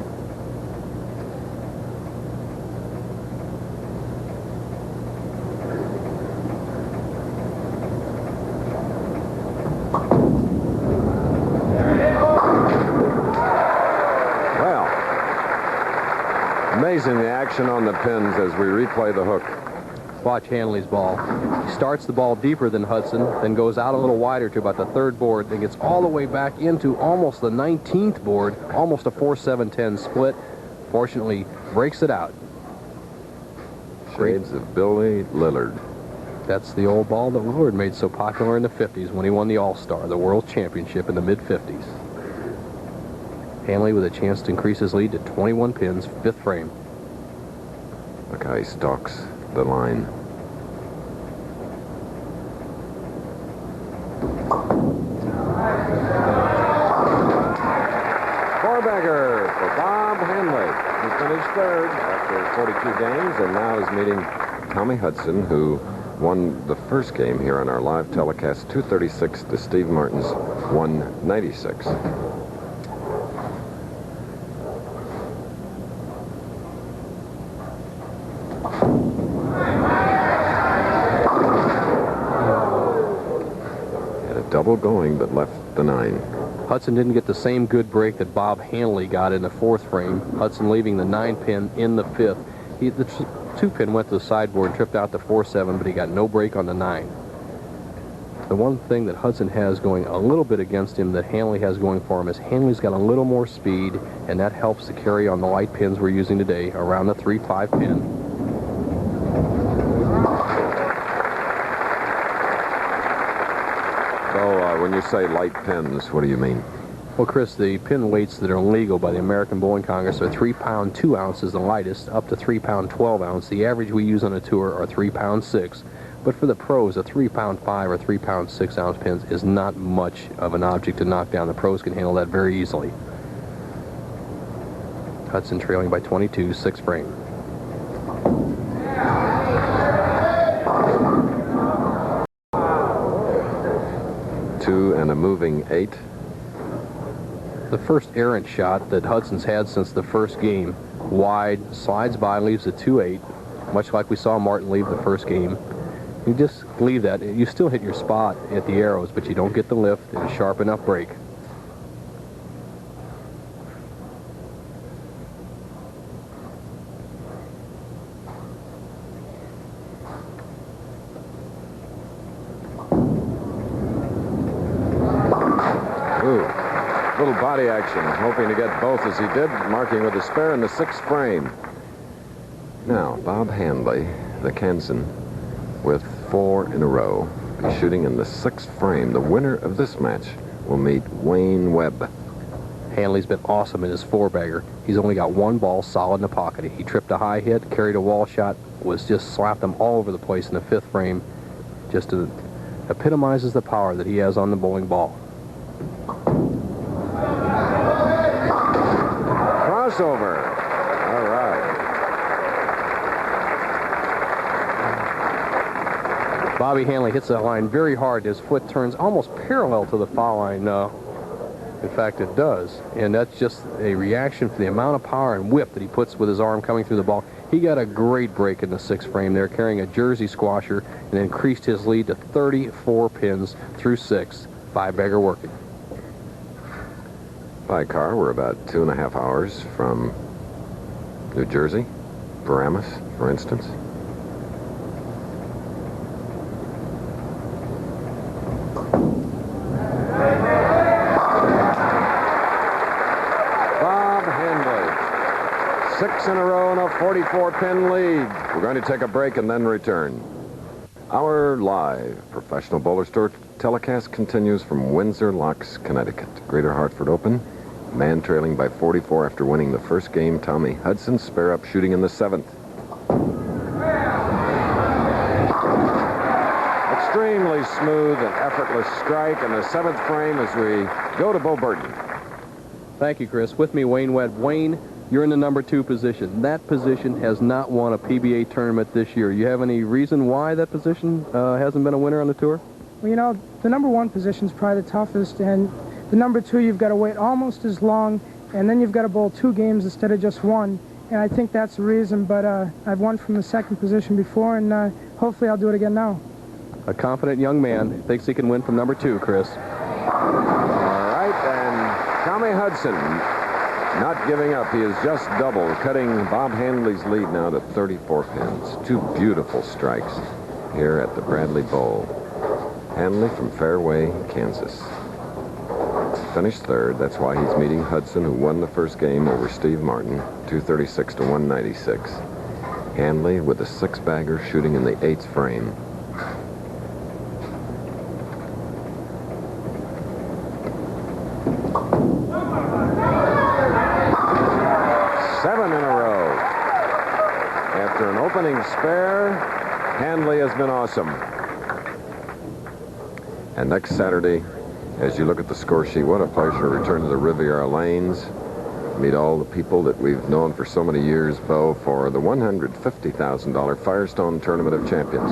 amazing, the action on the pins as we replay the hook. Watch Hanley's ball. He starts the ball deeper than Hudson, then goes out a little wider to about the 3rd board, then gets all the way back into almost the 19th board, almost a 4-7-10 split. Fortunately, breaks it out. Shades of Billy Lillard. That's the old ball that Lillard made so popular in the 50s when he won the All-Star, the World Championship in the mid-50s. Hanley with a chance to increase his lead to 21 pins, 5th frame. Look how he stalks the line. Four-bagger for Bob Hanley. He finished 3rd after 42 games and now is meeting Tommy Hudson, who won the first game here on our live telecast, 236 to Steve Martin's 196. Had a double going, but left the 9. Hudson didn't get the same good break that Bob Hanley got in the 4th frame. Hudson leaving the 9-pin in the 5th. The 2-pin went to the sideboard and tripped out the 4-7, but he got no break on the 9. The one thing that Hudson has going a little bit against him that Hanley has going for him is Hanley's got a little more speed, and that helps to carry on the light pins we're using today around the 3-5 pin. So when you say light pins, what do you mean? Well, Chris, the pin weights that are legal by the American Bowling Congress are 3 pound 2 ounces, the lightest, up to 3 pound 12 ounce. The average we use on a tour are 3 pound 6. But for the pros, a 3 pound 5 or 3 pound 6 ounce pins is not much of an object to knock down. The pros can handle that very easily. Hudson trailing by 22, 6th frame. Two and a moving 8. The first errant shot that Hudson's had since the first game. Wide, slides by, leaves a 2-8, much like we saw Martin leave the first game. You just leave that. You still hit your spot at the arrows, but you don't get the lift and a sharp enough break. Little body action, hoping to get both as he did, marking with a spare in the 6th frame. Now, Bob Hanley, the Kansan, with 4 in a row, is shooting in the 6th frame. The winner of this match will meet Wayne Webb. Hanley's been awesome in his 4-bagger. He's only got 1 ball solid in the pocket. He tripped a high hit, carried a wall shot, was just slapped them all over the place in the 5th frame. Just epitomizes the power that he has on the bowling ball. Crossover. All right. Bobby Hanley hits that line very hard. His foot turns almost parallel to the foul line. In fact, it does. And that's just a reaction for the amount of power and whip that he puts with his arm coming through the ball. He got a great break in the 6th frame there, carrying a Jersey squasher, and increased his lead to 34 pins through 6. 5-bagger working. By car, we're about 2.5 hours from New Jersey, Paramus, for instance. Bob Hanley, 6 in a row and a 44-pin lead. We're going to take a break and then return. Our live professional bowlers tour telecast continues from Windsor Locks, Connecticut. Greater Hartford Open. Man trailing by 44 after winning the first game. Tommy Hudson, spare up shooting in the 7th. Extremely smooth and effortless strike in the 7th frame as we go to Bo Burton. Thank you, Chris. With me, Wayne Webb. Wayne, you're in the number 2 position. That position has not won a PBA tournament this year. You have any reason why that position hasn't been a winner on the tour? Well, you know, the number 1 position is probably the toughest, and the number 2, you've got to wait almost as long, and then you've got to bowl 2 games instead of just 1. And I think that's the reason, but I've won from the 2nd position before, and hopefully I'll do it again now. A confident young man thinks he can win from number 2, Chris. All right, and Tommy Hudson not giving up. He is just doubled, cutting Bob Handley's lead now to 34 pins. 2 beautiful strikes here at the Bradley Bowl. Handley from Fairway, Kansas. Finished third. That's why he's meeting Hudson, who won the first game over Steve Martin, 236 to 196. Handley with a 6-bagger shooting in the 8th frame. Seven in a row. After an opening spare, Handley has been awesome. And next Saturday, as you look at the score sheet, what a pleasure to return to the Riviera Lanes. Meet all the people that we've known for so many years, Bo, for the $150,000 Firestone Tournament of Champions.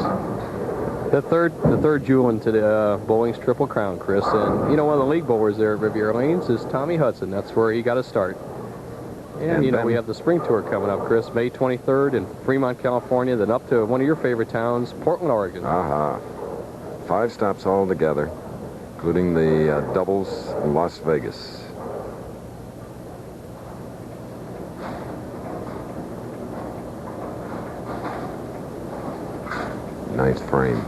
The third jewel into the bowling's Triple Crown, Chris. And, you know, one of the league bowlers there at Riviera Lanes is Tommy Hudson. That's where he got to start. And you know, we have the spring tour coming up, Chris, May 23rd in Fremont, California, then up to one of your favorite towns, Portland, Oregon. 5 stops all together, including the doubles in Las Vegas. Ninth frame.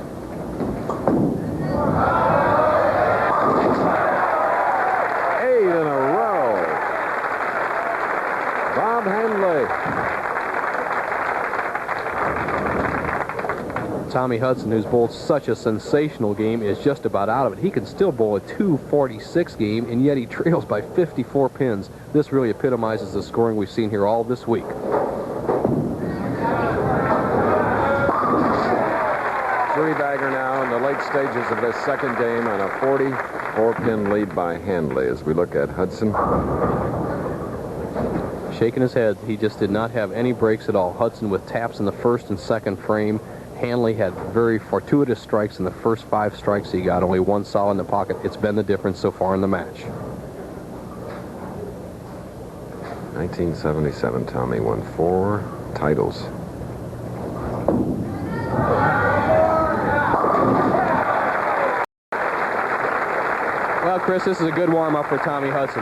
Tommy Hudson, who's bowled such a sensational game, is just about out of it. He can still bowl a 246 game, and yet he trails by 54 pins. This really epitomizes the scoring we've seen here all this week. 3-bagger now in the late stages of this second game on a 44-pin lead by Handley as we look at Hudson. Shaking his head. He just did not have any breaks at all. Hudson with taps in the first and second frame. Handley had very fortuitous strikes in the first 5 strikes he got. Only 1 solid in the pocket. It's been the difference so far in the match. 1977, Tommy won 4 titles. Well, Chris, this is a good warm-up for Tommy Hudson.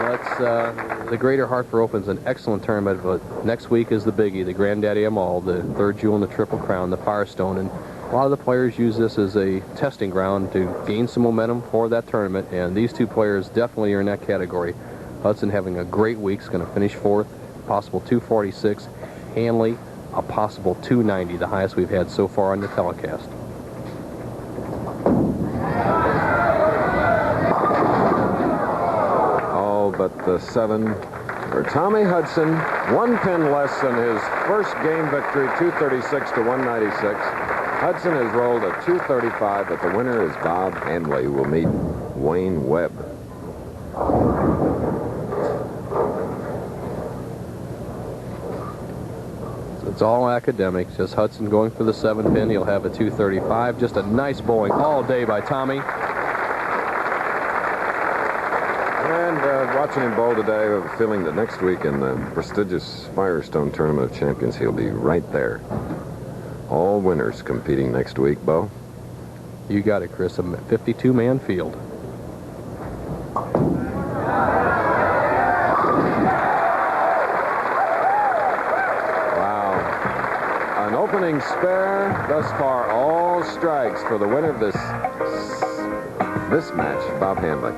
The Greater Hartford Open's an excellent tournament, but next week is the biggie, the Granddaddy of them all, the third jewel in the Triple Crown, the Firestone. And a lot of the players use this as a testing ground to gain some momentum for that tournament, and these 2 players definitely are in that category. Hudson having a great week, is going to finish 4th, possible 246. Handley, a possible 290, the highest we've had so far on the telecast. But the 7 for Tommy Hudson, 1 pin less than his first game victory, 236 to 196. Hudson has rolled a 235, but the winner is Bob Handley, who will meet Wayne Webb. It's all academic. Just Hudson going for the 7 pin. He'll have a 235. Just a nice bowling all day by Tommy. And watching him bowl today, I have a feeling that next week in the prestigious Firestone Tournament of Champions, he'll be right there. All winners competing next week, Bo. You got it, Chris. A 52-man field. Wow. An opening spare. Thus far, all strikes for the winner of this match, Bob Handley.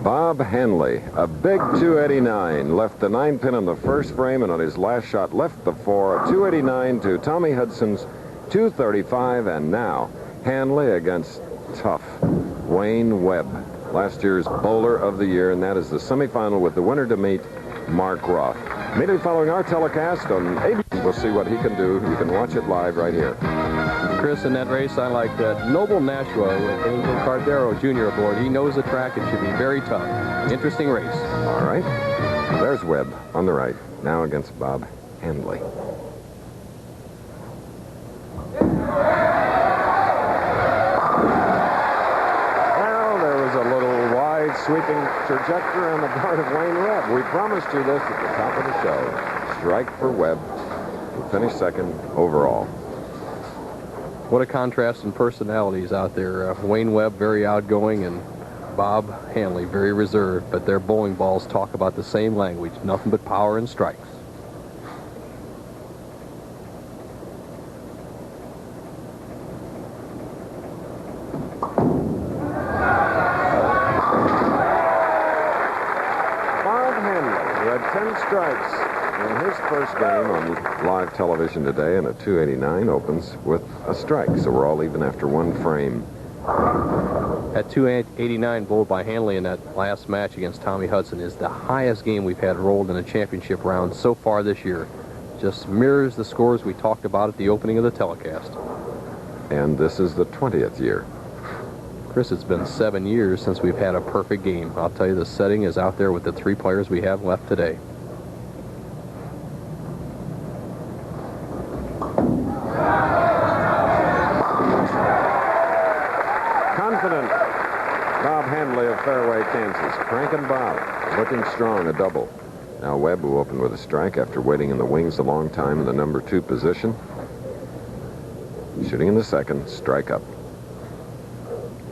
Bob Handley, a big 289, left the 9 pin on the first frame, and on his last shot left the 4. A 289 to Tommy Hudson's 235, and now Handley against tough Wayne Webb, last year's Bowler of the Year, and that is the semifinal with the winner to meet Mark Roth. Immediately following our telecast on ABC, we'll see what he can do. You can watch it live right here. Chris, in that race, I like that Noble Nashua with Angel Cardero Jr. aboard. He knows the track. It should be very tough. Interesting race. All right. There's Webb on the right, now against Bob Handley. Well, there was a little wide sweeping trajectory on the part of Wayne Webb. We promised you this at the top of the show. Strike for Webb to finish 2nd overall. What a contrast in personalities out there. Wayne Webb, very outgoing, and Bob Hanley, very reserved, but their bowling balls talk about the same language, nothing but power and strikes. Bob Hanley, who had 10 strikes in his first game on live television today, and a 289 opens with a strike, so we're all even after one frame. That 289 bowled by Hanley in that last match against Tommy Hudson is the highest game we've had rolled in a championship round so far this year. Just mirrors the scores we talked about at the opening of the telecast. And this is the 20th year. Chris, it's been 7 years since we've had a perfect game. I'll tell you, the setting is out there with the 3 players we have left today. Confident Bob Hanley of Fairway, Kansas. Frank and Bob looking strong, a double. Now Webb, who opened with a strike after waiting in the wings a long time in the number 2 position. Shooting in the second, strike up.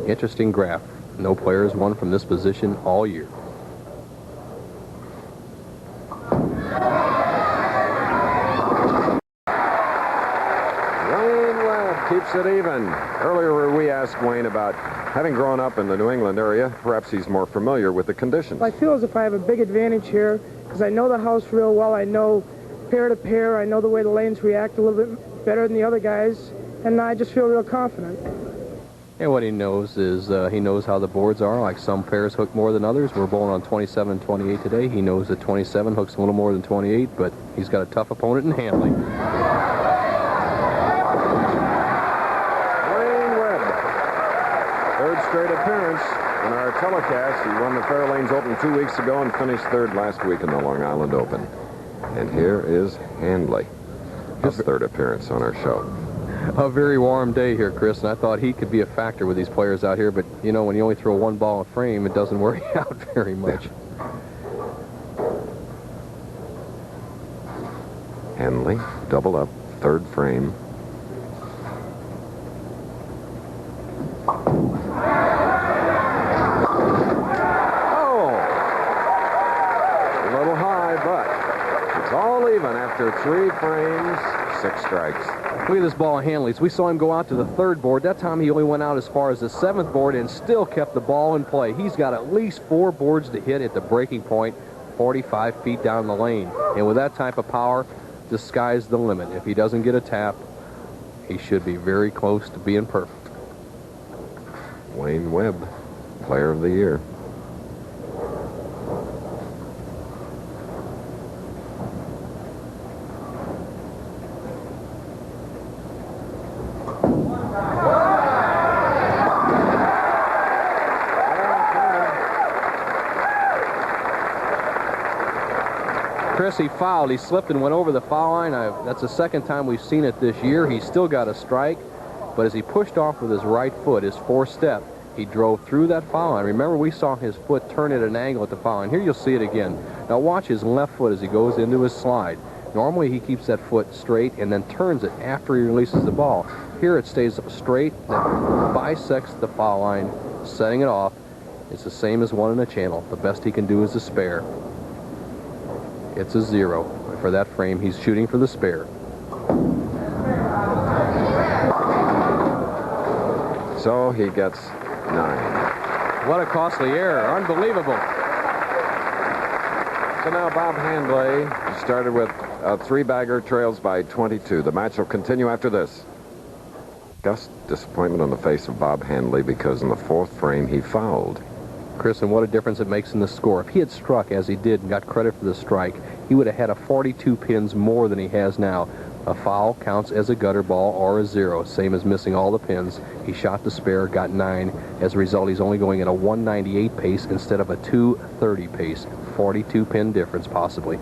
Interesting graph. No players won from this position all year. Wayne Webb keeps it even. Earlier we asked Wayne about having grown up in the New England area. Perhaps he's more familiar with the conditions. I feel as if I have a big advantage here because I know the house real well. I know pair to pair. I know the way the lanes react a little bit better than the other guys, and I just feel real confident. And what he knows is he knows how the boards are. Like some pairs hook more than others. We're bowling on 27 and 28 today. He knows that 27 hooks a little more than 28, but he's got a tough opponent in Hanley. Wayne Webb, third straight appearance in our telecast. He won the Fairlanes Open 2 weeks ago and finished third last week in the Long Island Open. And here is Hanley, his third appearance on our show. A very warm day here, Chris, and I thought he could be a factor with these players out here, but, you know, when you only throw one ball a frame, it doesn't work out very much. Hanley, double up, third frame. Oh! A little high, but it's all even after 3 frames, 6 strikes. Look at this ball of Hanley's. We saw him go out to the 3rd board. That time he only went out as far as the 7th board and still kept the ball in play. He's got at least 4 boards to hit at the breaking point, 45 feet down the lane. And with that type of power, the sky's the limit. If he doesn't get a tap, he should be very close to being perfect. Wayne Webb, Player of the Year. Chris, he fouled. He slipped and went over the foul line. That's the second time we've seen it this year. He's still got a strike, but as he pushed off with his right foot, his 4th step, he drove through that foul line. Remember, we saw his foot turn at an angle at the foul line. Here you'll see it again. Now watch his left foot as he goes into his slide. Normally he keeps that foot straight and then turns it after he releases the ball. Here it stays straight, then bisects the foul line, setting it off. It's the same as one in a channel. The best he can do is a spare. It's a 0. For that frame, he's shooting for the spare. So he gets 9. What a costly error. Unbelievable. So now Bob Hanley started with a 3-bagger, trails by 22. The match will continue after this. Just disappointment on the face of Bob Hanley because in the 4th frame he fouled. Chris, and what a difference it makes in the score. If he had struck as he did and got credit for the strike, he would have had a 42 pins more than he has now. A foul counts as a gutter ball or a 0, same as missing all the pins. He shot the spare, got 9. As a result, he's only going at a 198 pace instead of a 230 pace. 42 pin difference, possibly.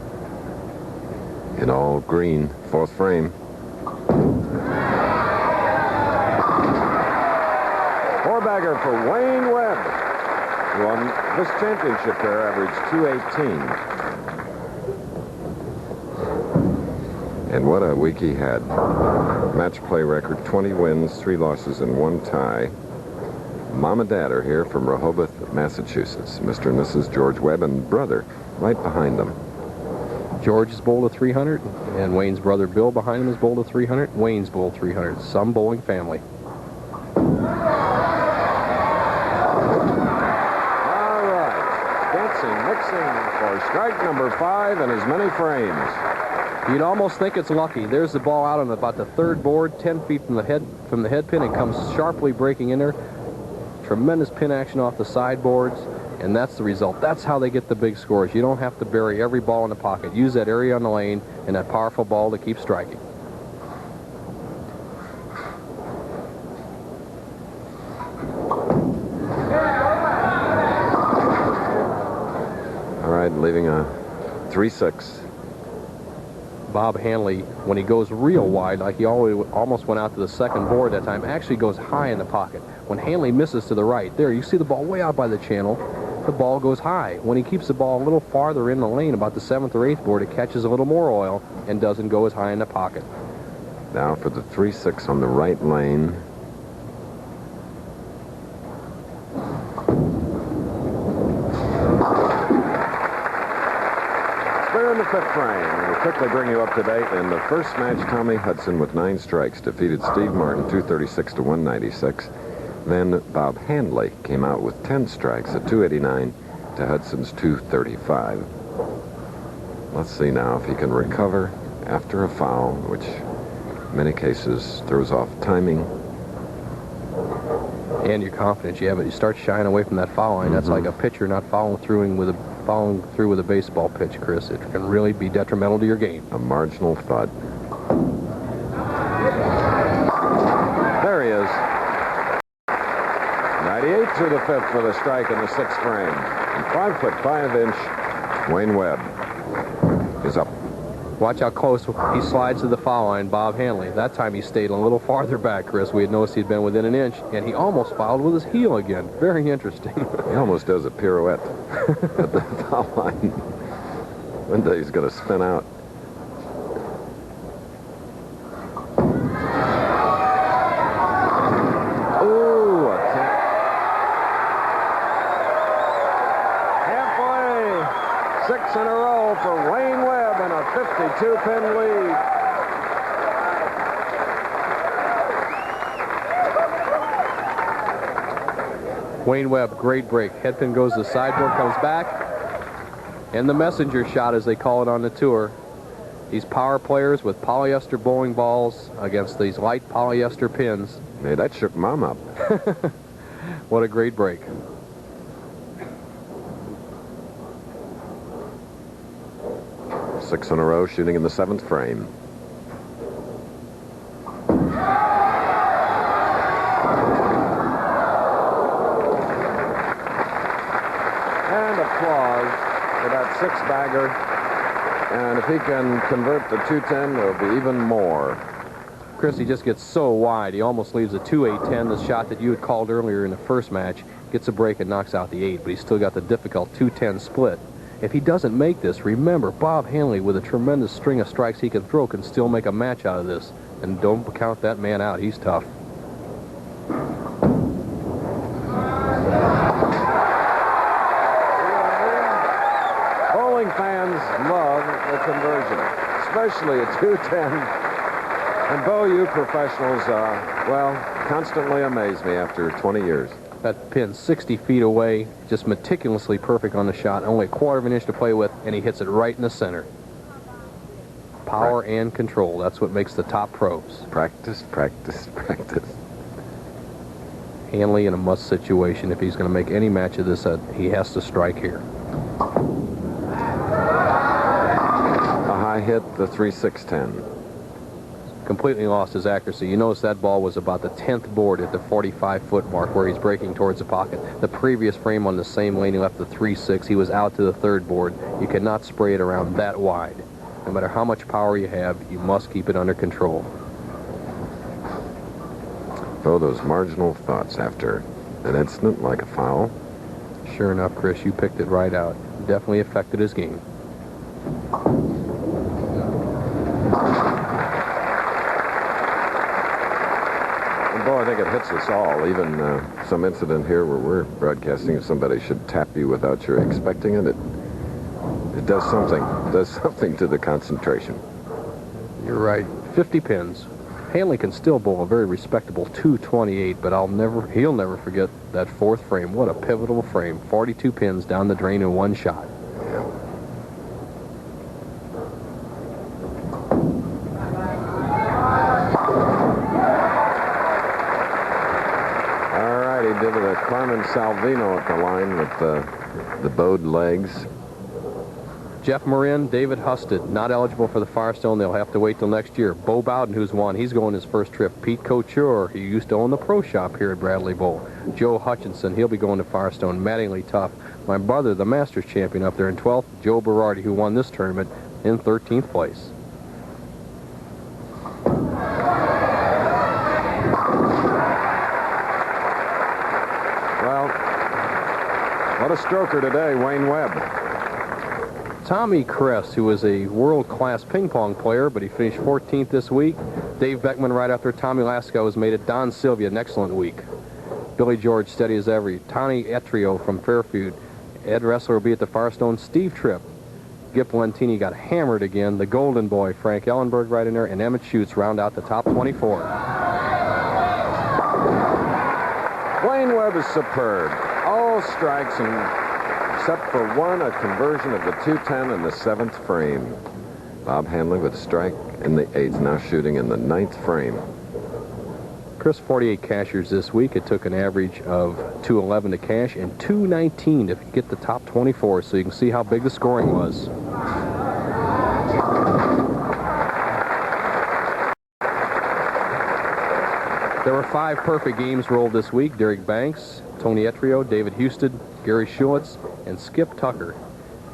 In all green, 4th frame. 4-bagger for Wayne Webb, who on this championship there averaged 218. And what a week he had. Match play record, 20 wins, 3 losses, and 1 tie. Mom and Dad are here from Rehoboth, Massachusetts. Mr. and Mrs. George Webb and brother right behind them. George is bowled a 300, and Wayne's brother Bill behind him is bowled a 300. Wayne's bowled 300. Some bowling family. All right. Dancing, mixing for strike number 5 in as many frames. You'd almost think it's lucky. There's the ball out on about the third board, 10 feet from the head pin. It comes sharply breaking in there. Tremendous pin action off the sideboards, and that's the result. That's how they get the big scores. You don't have to bury every ball in the pocket. Use that area on the lane and that powerful ball to keep striking. All right, leaving a 3-6. Bob Hanley, when he goes real wide, like he almost went out to the second board that time, actually goes high in the pocket. When Hanley misses to the right, there, you see the ball way out by the channel, the ball goes high. When he keeps the ball a little farther in the lane, about the 7th or 8th board, it catches a little more oil and doesn't go as high in the pocket. Now for the 3-6 on the right lane. Clear in the 5th frame. We'll quickly bring you up to date. In the first match, Tommy Hudson with 9 strikes defeated Steve Martin 236 to 196. Then Bob Handley came out with 10 strikes at 289 to Hudson's 235. Let's see now if he can recover after a foul, which in many cases throws off timing. And your confidence, yeah, but you start shying away from that foul line. That's like a pitcher not following through with a baseball pitch, Chris. It can really be detrimental to your game. A marginal thud. There he is. 98 to the 5th for the strike in the 6th frame. And 5'5" Wayne Webb is up. Watch how close he slides to the foul line, Bob Hanley. That time he stayed a little farther back, Chris. We had noticed he'd been within an inch, and he almost fouled with his heel again. Very interesting. He almost does a pirouette at the foul line. One day he's going to spin out. Ooh, a tap. Halfway. 6 in a row for Wayne Webb and a 52-pin lead. Wayne Webb, great break. Headpin goes to the sideboard, comes back. And the messenger shot, as they call it on the tour. These power players with polyester bowling balls against these light polyester pins. Hey, that shook Mom up. What a great break. Six in a row, shooting in the 7th frame. And applause for that 6-bagger. And if he can convert the 210, there'll be even more. Chris, he just gets so wide, he almost leaves a 2-8-10, the shot that you had called earlier in the first match. Gets a break and knocks out the 8, but he's still got the difficult 2-10 split. If he doesn't make this, remember, Bob Hanley, with a tremendous string of strikes he can throw, can still make a match out of this. And don't count that man out. He's tough. Bowling fans love the conversion, especially a 210. And Bo, you professionals, well, constantly amaze me after 20 years. That pin 60 feet away, just meticulously perfect on the shot, only a quarter of an inch to play with, and he hits it right in the center. Power and control, that's what makes the top pros. Practice, practice, practice. Hanley in a must situation. If he's going to make any match of this, he has to strike here. A high hit, the 3-6-10. Completely lost his accuracy. You notice that ball was about the 10th board at the 45-foot mark where he's breaking towards the pocket. The previous frame on the same lane, he left the 3-6. He was out to the 3rd board. You cannot spray it around that wide. No matter how much power you have, you must keep it under control. Oh, those marginal thoughts after an incident like a foul. Sure enough, Chris, you picked it right out. Definitely affected his game. Boy, think it hits us all. Even some incident here where we're broadcasting, if somebody should tap you without you expecting it, it does something. It does something to the concentration. You're right. 50 pins. Hanley can still bowl a very respectable 228, but he'll never forget that fourth frame. What a pivotal frame. 42 pins down the drain in one shot. All right, he did a Carmen Salvino at the line with the bowed legs. Jeff Marin, David Husted, not eligible for the Firestone. They'll have to wait till next year. Bo Bowden, who's won, he's going his first trip. Pete Couture, he used to own the pro shop here at Bradley Bowl. Joe Hutchinson, he'll be going to Firestone. Mattingly Tough. My brother, the Masters champion up there in 12th. Joe Berardi, who won this tournament in 13th place. Well, what a stroker today, Wayne Webb. Tommy Kress, who was a world-class ping pong player, but he finished 14th this week. Dave Beckman right after Tommy Laskow has made it. Don Sylvia, an excellent week. Billy George, steady as ever. Tony Etrio from Fairfield. Ed Ressler will be at the Firestone. Steve Tripp. Gip Lentini got hammered again. The Golden Boy, Frank Ellenburg right in there, and Emmett Schutz round out the top 24. Wayne Webb is superb. All strikes except for one, a conversion of the 210 in the 7th frame. Bob Hanley with a strike in the 8th, now shooting in the 9th frame. Chris, 48 cashers this week. It took an average of 211 to cash and 219 to get the top 24, so you can see how big the scoring was. There were 5 perfect games rolled this week. Derek Banks, Tony Etrio, David Husted, Gary Schulitz, and Skip Tucker.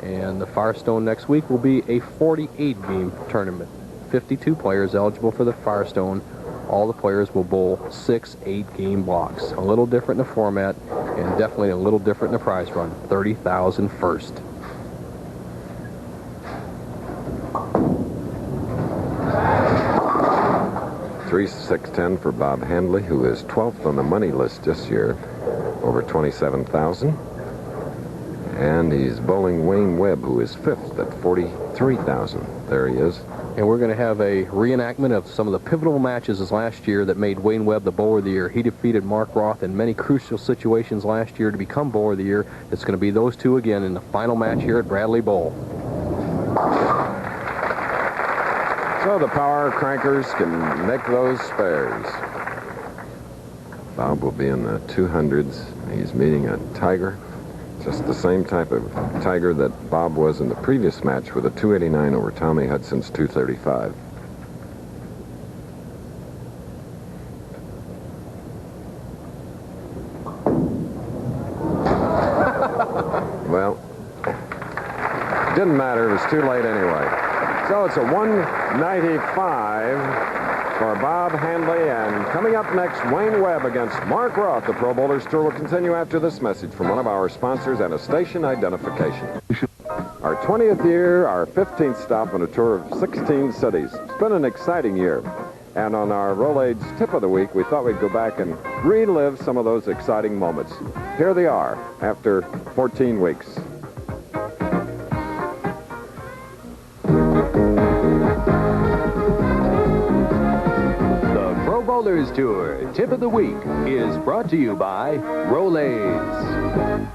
And the Firestone next week will be a 48-game tournament. 52 players eligible for the Firestone. All the players will bowl 6 8-game blocks. A little different in the format, and definitely a little different in the prize run. $30,000 first. $3,610 for Bob Handley, who is 12th on the money list this year, over $27,000. And he's bowling Wayne Webb, who is 5th at $43,000. There he is. And we're going to have a reenactment of some of the pivotal matches as last year that made Wayne Webb the Bowler of the Year. He defeated Mark Roth in many crucial situations last year to become Bowler of the Year. It's going to be those two again in the final match here at Bradley Bowl. So the power crankers can make those spares. Bob will be in the 200s. He's meeting a Tiger. Just the same type of Tiger that Bob was in the previous match with a 289 over Tommy Hudson's 235. Well, didn't matter. It was too late anyway. So it's a 195 for Bob Handley, and coming up next, Wayne Webb against Mark Roth. The Pro Bowlers Tour will continue after this message from one of our sponsors and a station identification. Our 20th year, our 15th stop on a tour of 16 cities. It's been an exciting year. And on our Rolaids Tip of the Week, we thought we'd go back and relive some of those exciting moments. Here they are after 14 weeks. Bowlers Tour Tip of the Week is brought to you by Rolaids.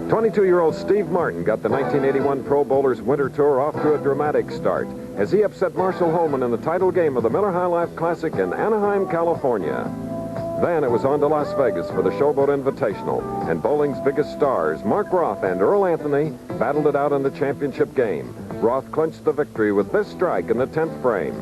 22-year-old Steve Martin got the 1981 Pro Bowlers Winter Tour off to a dramatic start as he upset Marshall Holman in the title game of the Miller High Life Classic in Anaheim, California. Then it was on to Las Vegas for the Showboat Invitational, and bowling's biggest stars, Mark Roth and Earl Anthony, battled it out in the championship game. Roth clinched the victory with this strike in the 10th frame.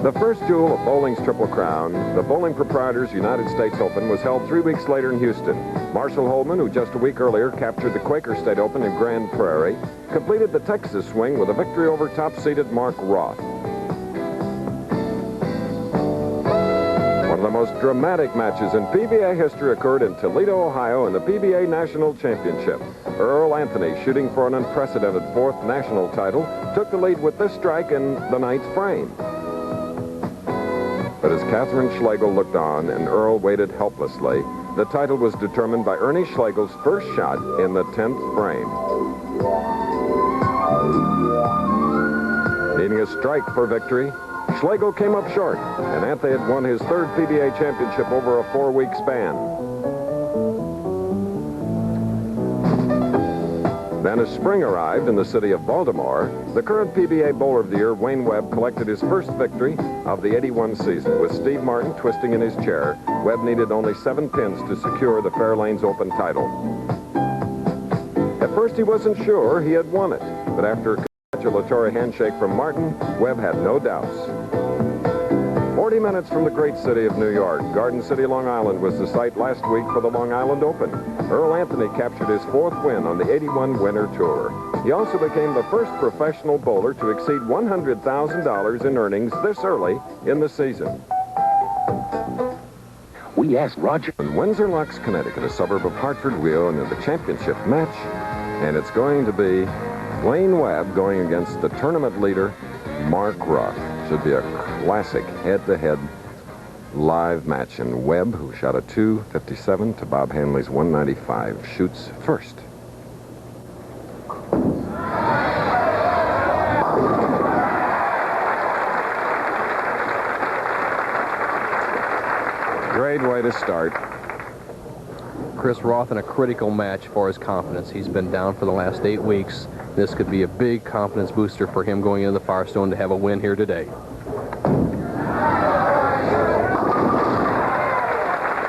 The first jewel of bowling's Triple Crown, the Bowling Proprietors United States Open, was held 3 weeks later in Houston. Marshall Holman, who just a week earlier captured the Quaker State Open in Grand Prairie, completed the Texas swing with a victory over top-seeded Mark Roth. One of the most dramatic matches in PBA history occurred in Toledo, Ohio in the PBA National Championship. Earl Anthony, shooting for an unprecedented 4th national title, took the lead with this strike in the 9th frame. But as Catherine Schlegel looked on and Earl waited helplessly, the title was determined by Ernie Schlegel's first shot in the 10th frame. Needing a strike for victory, Schlegel came up short, and Anthony had won his third PBA championship over a 4-week span. Then as spring arrived in the city of Baltimore, the current PBA Bowler of the Year, Wayne Webb, collected his first victory of the 81 season. With Steve Martin twisting in his chair, Webb needed only 7 pins to secure the Fairlanes Open title. At first he wasn't sure he had won it, but after a congratulatory handshake from Martin, Webb had no doubts. 40 minutes from the great city of New York, Garden City, Long Island was the site last week for the Long Island Open. Earl Anthony captured his 4th win on the 81 Winter Tour. He also became the first professional bowler to exceed $100,000 in earnings this early in the season. We asked Roger. In Windsor Locks, Connecticut, a suburb of Hartford, we own in the championship match, and it's going to be Wayne Webb going against the tournament leader, Mark Roth. Should be a classic head-to-head live match. And Webb, who shot a 257 to Bob Hanley's 195, shoots first. Great way to start. Chris Roth in a critical match for his confidence. He's been down for the last 8 weeks. This could be a big confidence booster for him going into the Firestone to have a win here today.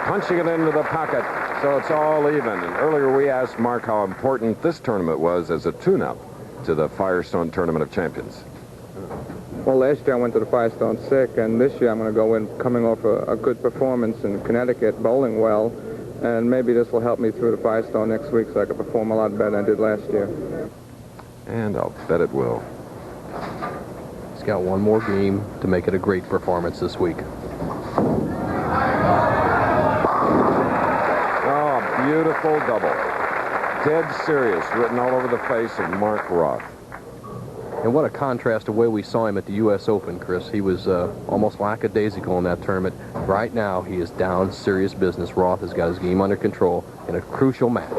Punching it into the pocket, so it's all even. And earlier we asked Mark how important this tournament was as a tune-up to the Firestone Tournament of Champions. Well, last year I went to the Firestone sick, and this year I'm going to go in coming off a good performance in Connecticut, bowling well, and maybe this will help me through the Firestone next week so I can perform a lot better than I did last year. And I'll bet it will. He's got one more game to make it a great performance this week. Oh, beautiful double. Dead serious, written all over the face of Mark Roth. And what a contrast to the way we saw him at the U.S. Open, Chris. He was almost lackadaisical in that tournament. Right now, he is down serious business. Roth has got his game under control in a crucial match.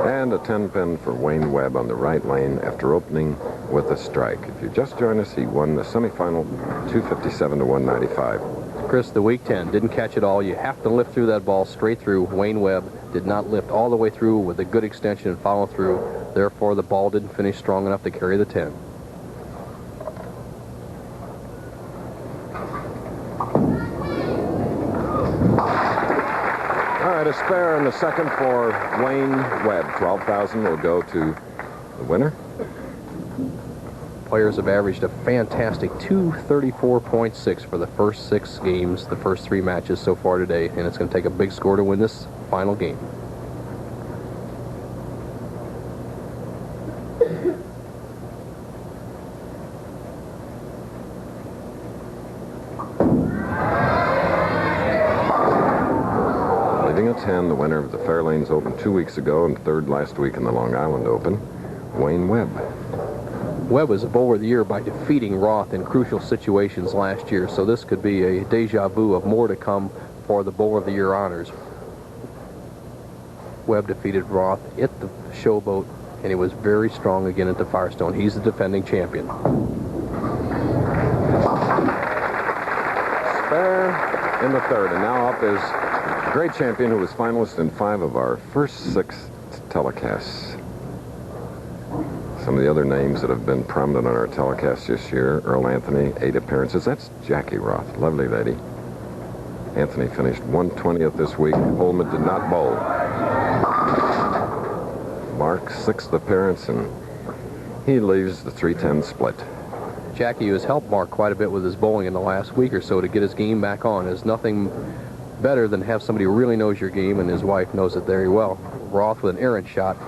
And a 10-pin for Wayne Webb on the right lane after opening with a strike. If you just joined us, he won the semifinal 257 to 195. Chris, the week 10 didn't catch it all. You have to lift through that ball straight through. Wayne Webb did not lift all the way through with a good extension and follow through. Therefore, the ball didn't finish strong enough to carry the 10. All right, a spare in the second for Wayne Webb. 12,000 will go to the winner. Players have averaged a fantastic 234.6 for the first 6 games, the first 3 matches so far today, and it's going to take a big score to win this final game. Leaving a 10, the winner of the Fairlanes Open 2 weeks ago and 3rd last week in the Long Island Open, Wayne Webb. Webb was a bowler of the year by defeating Roth in crucial situations last year, so this could be a deja vu of more to come for the bowler of the year honors. Webb defeated Roth at the Showboat, and he was very strong again at the Firestone. He's the defending champion. Spare in the 3rd, and now up is a great champion who was finalist in 5 of our first 6 telecasts. Some of the other names that have been prominent on our telecast this year: Earl Anthony, 8 appearances. That's Jackie Roth, lovely lady. Anthony finished 120th this week. Holman did not bowl. Mark's 6th appearance, and he leaves the 310 split. Jackie has helped Mark quite a bit with his bowling in the last week or so to get his game back on. There's nothing better than have somebody who really knows your game, and his wife knows it very well. Roth with an errant shot.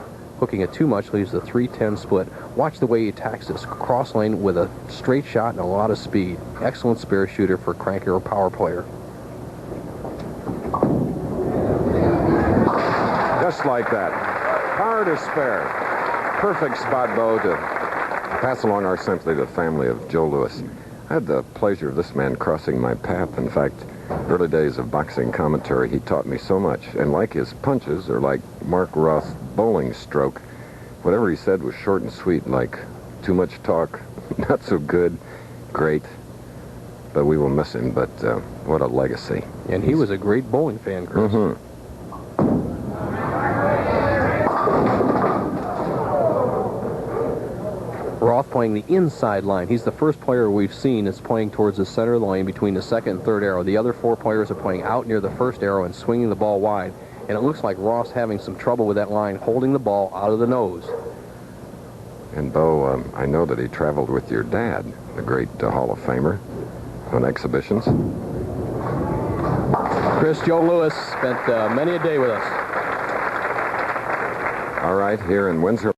Hooking it too much leaves the 310 split. Watch the way he attacks this cross lane with a straight shot and a lot of speed. Excellent spare shooter for cranker or power player. Just like that. Hard to spare. Perfect spot bow to Pass along our sympathy to the family of Joe Louis. I had the pleasure of this man crossing my path. In fact, early days of boxing commentary, he taught me so much. And like his punches, or like Mark Roth's bowling stroke, whatever he said was short and sweet, like too much talk, not so good, great. But we will miss him, but what a legacy. And he was a great bowling fan, Chris. Mm-hmm. Roth playing the inside line. He's the first player we've seen that's playing towards the center of the lane between the second and third arrow. The other 4 players are playing out near the first arrow and swinging the ball wide. And it looks like Roth's having some trouble with that line, holding the ball out of the nose. And, Bo, I know that he traveled with your dad, the great Hall of Famer, on exhibitions. Chris, Joe Louis spent many a day with us. All right, here in Windsor,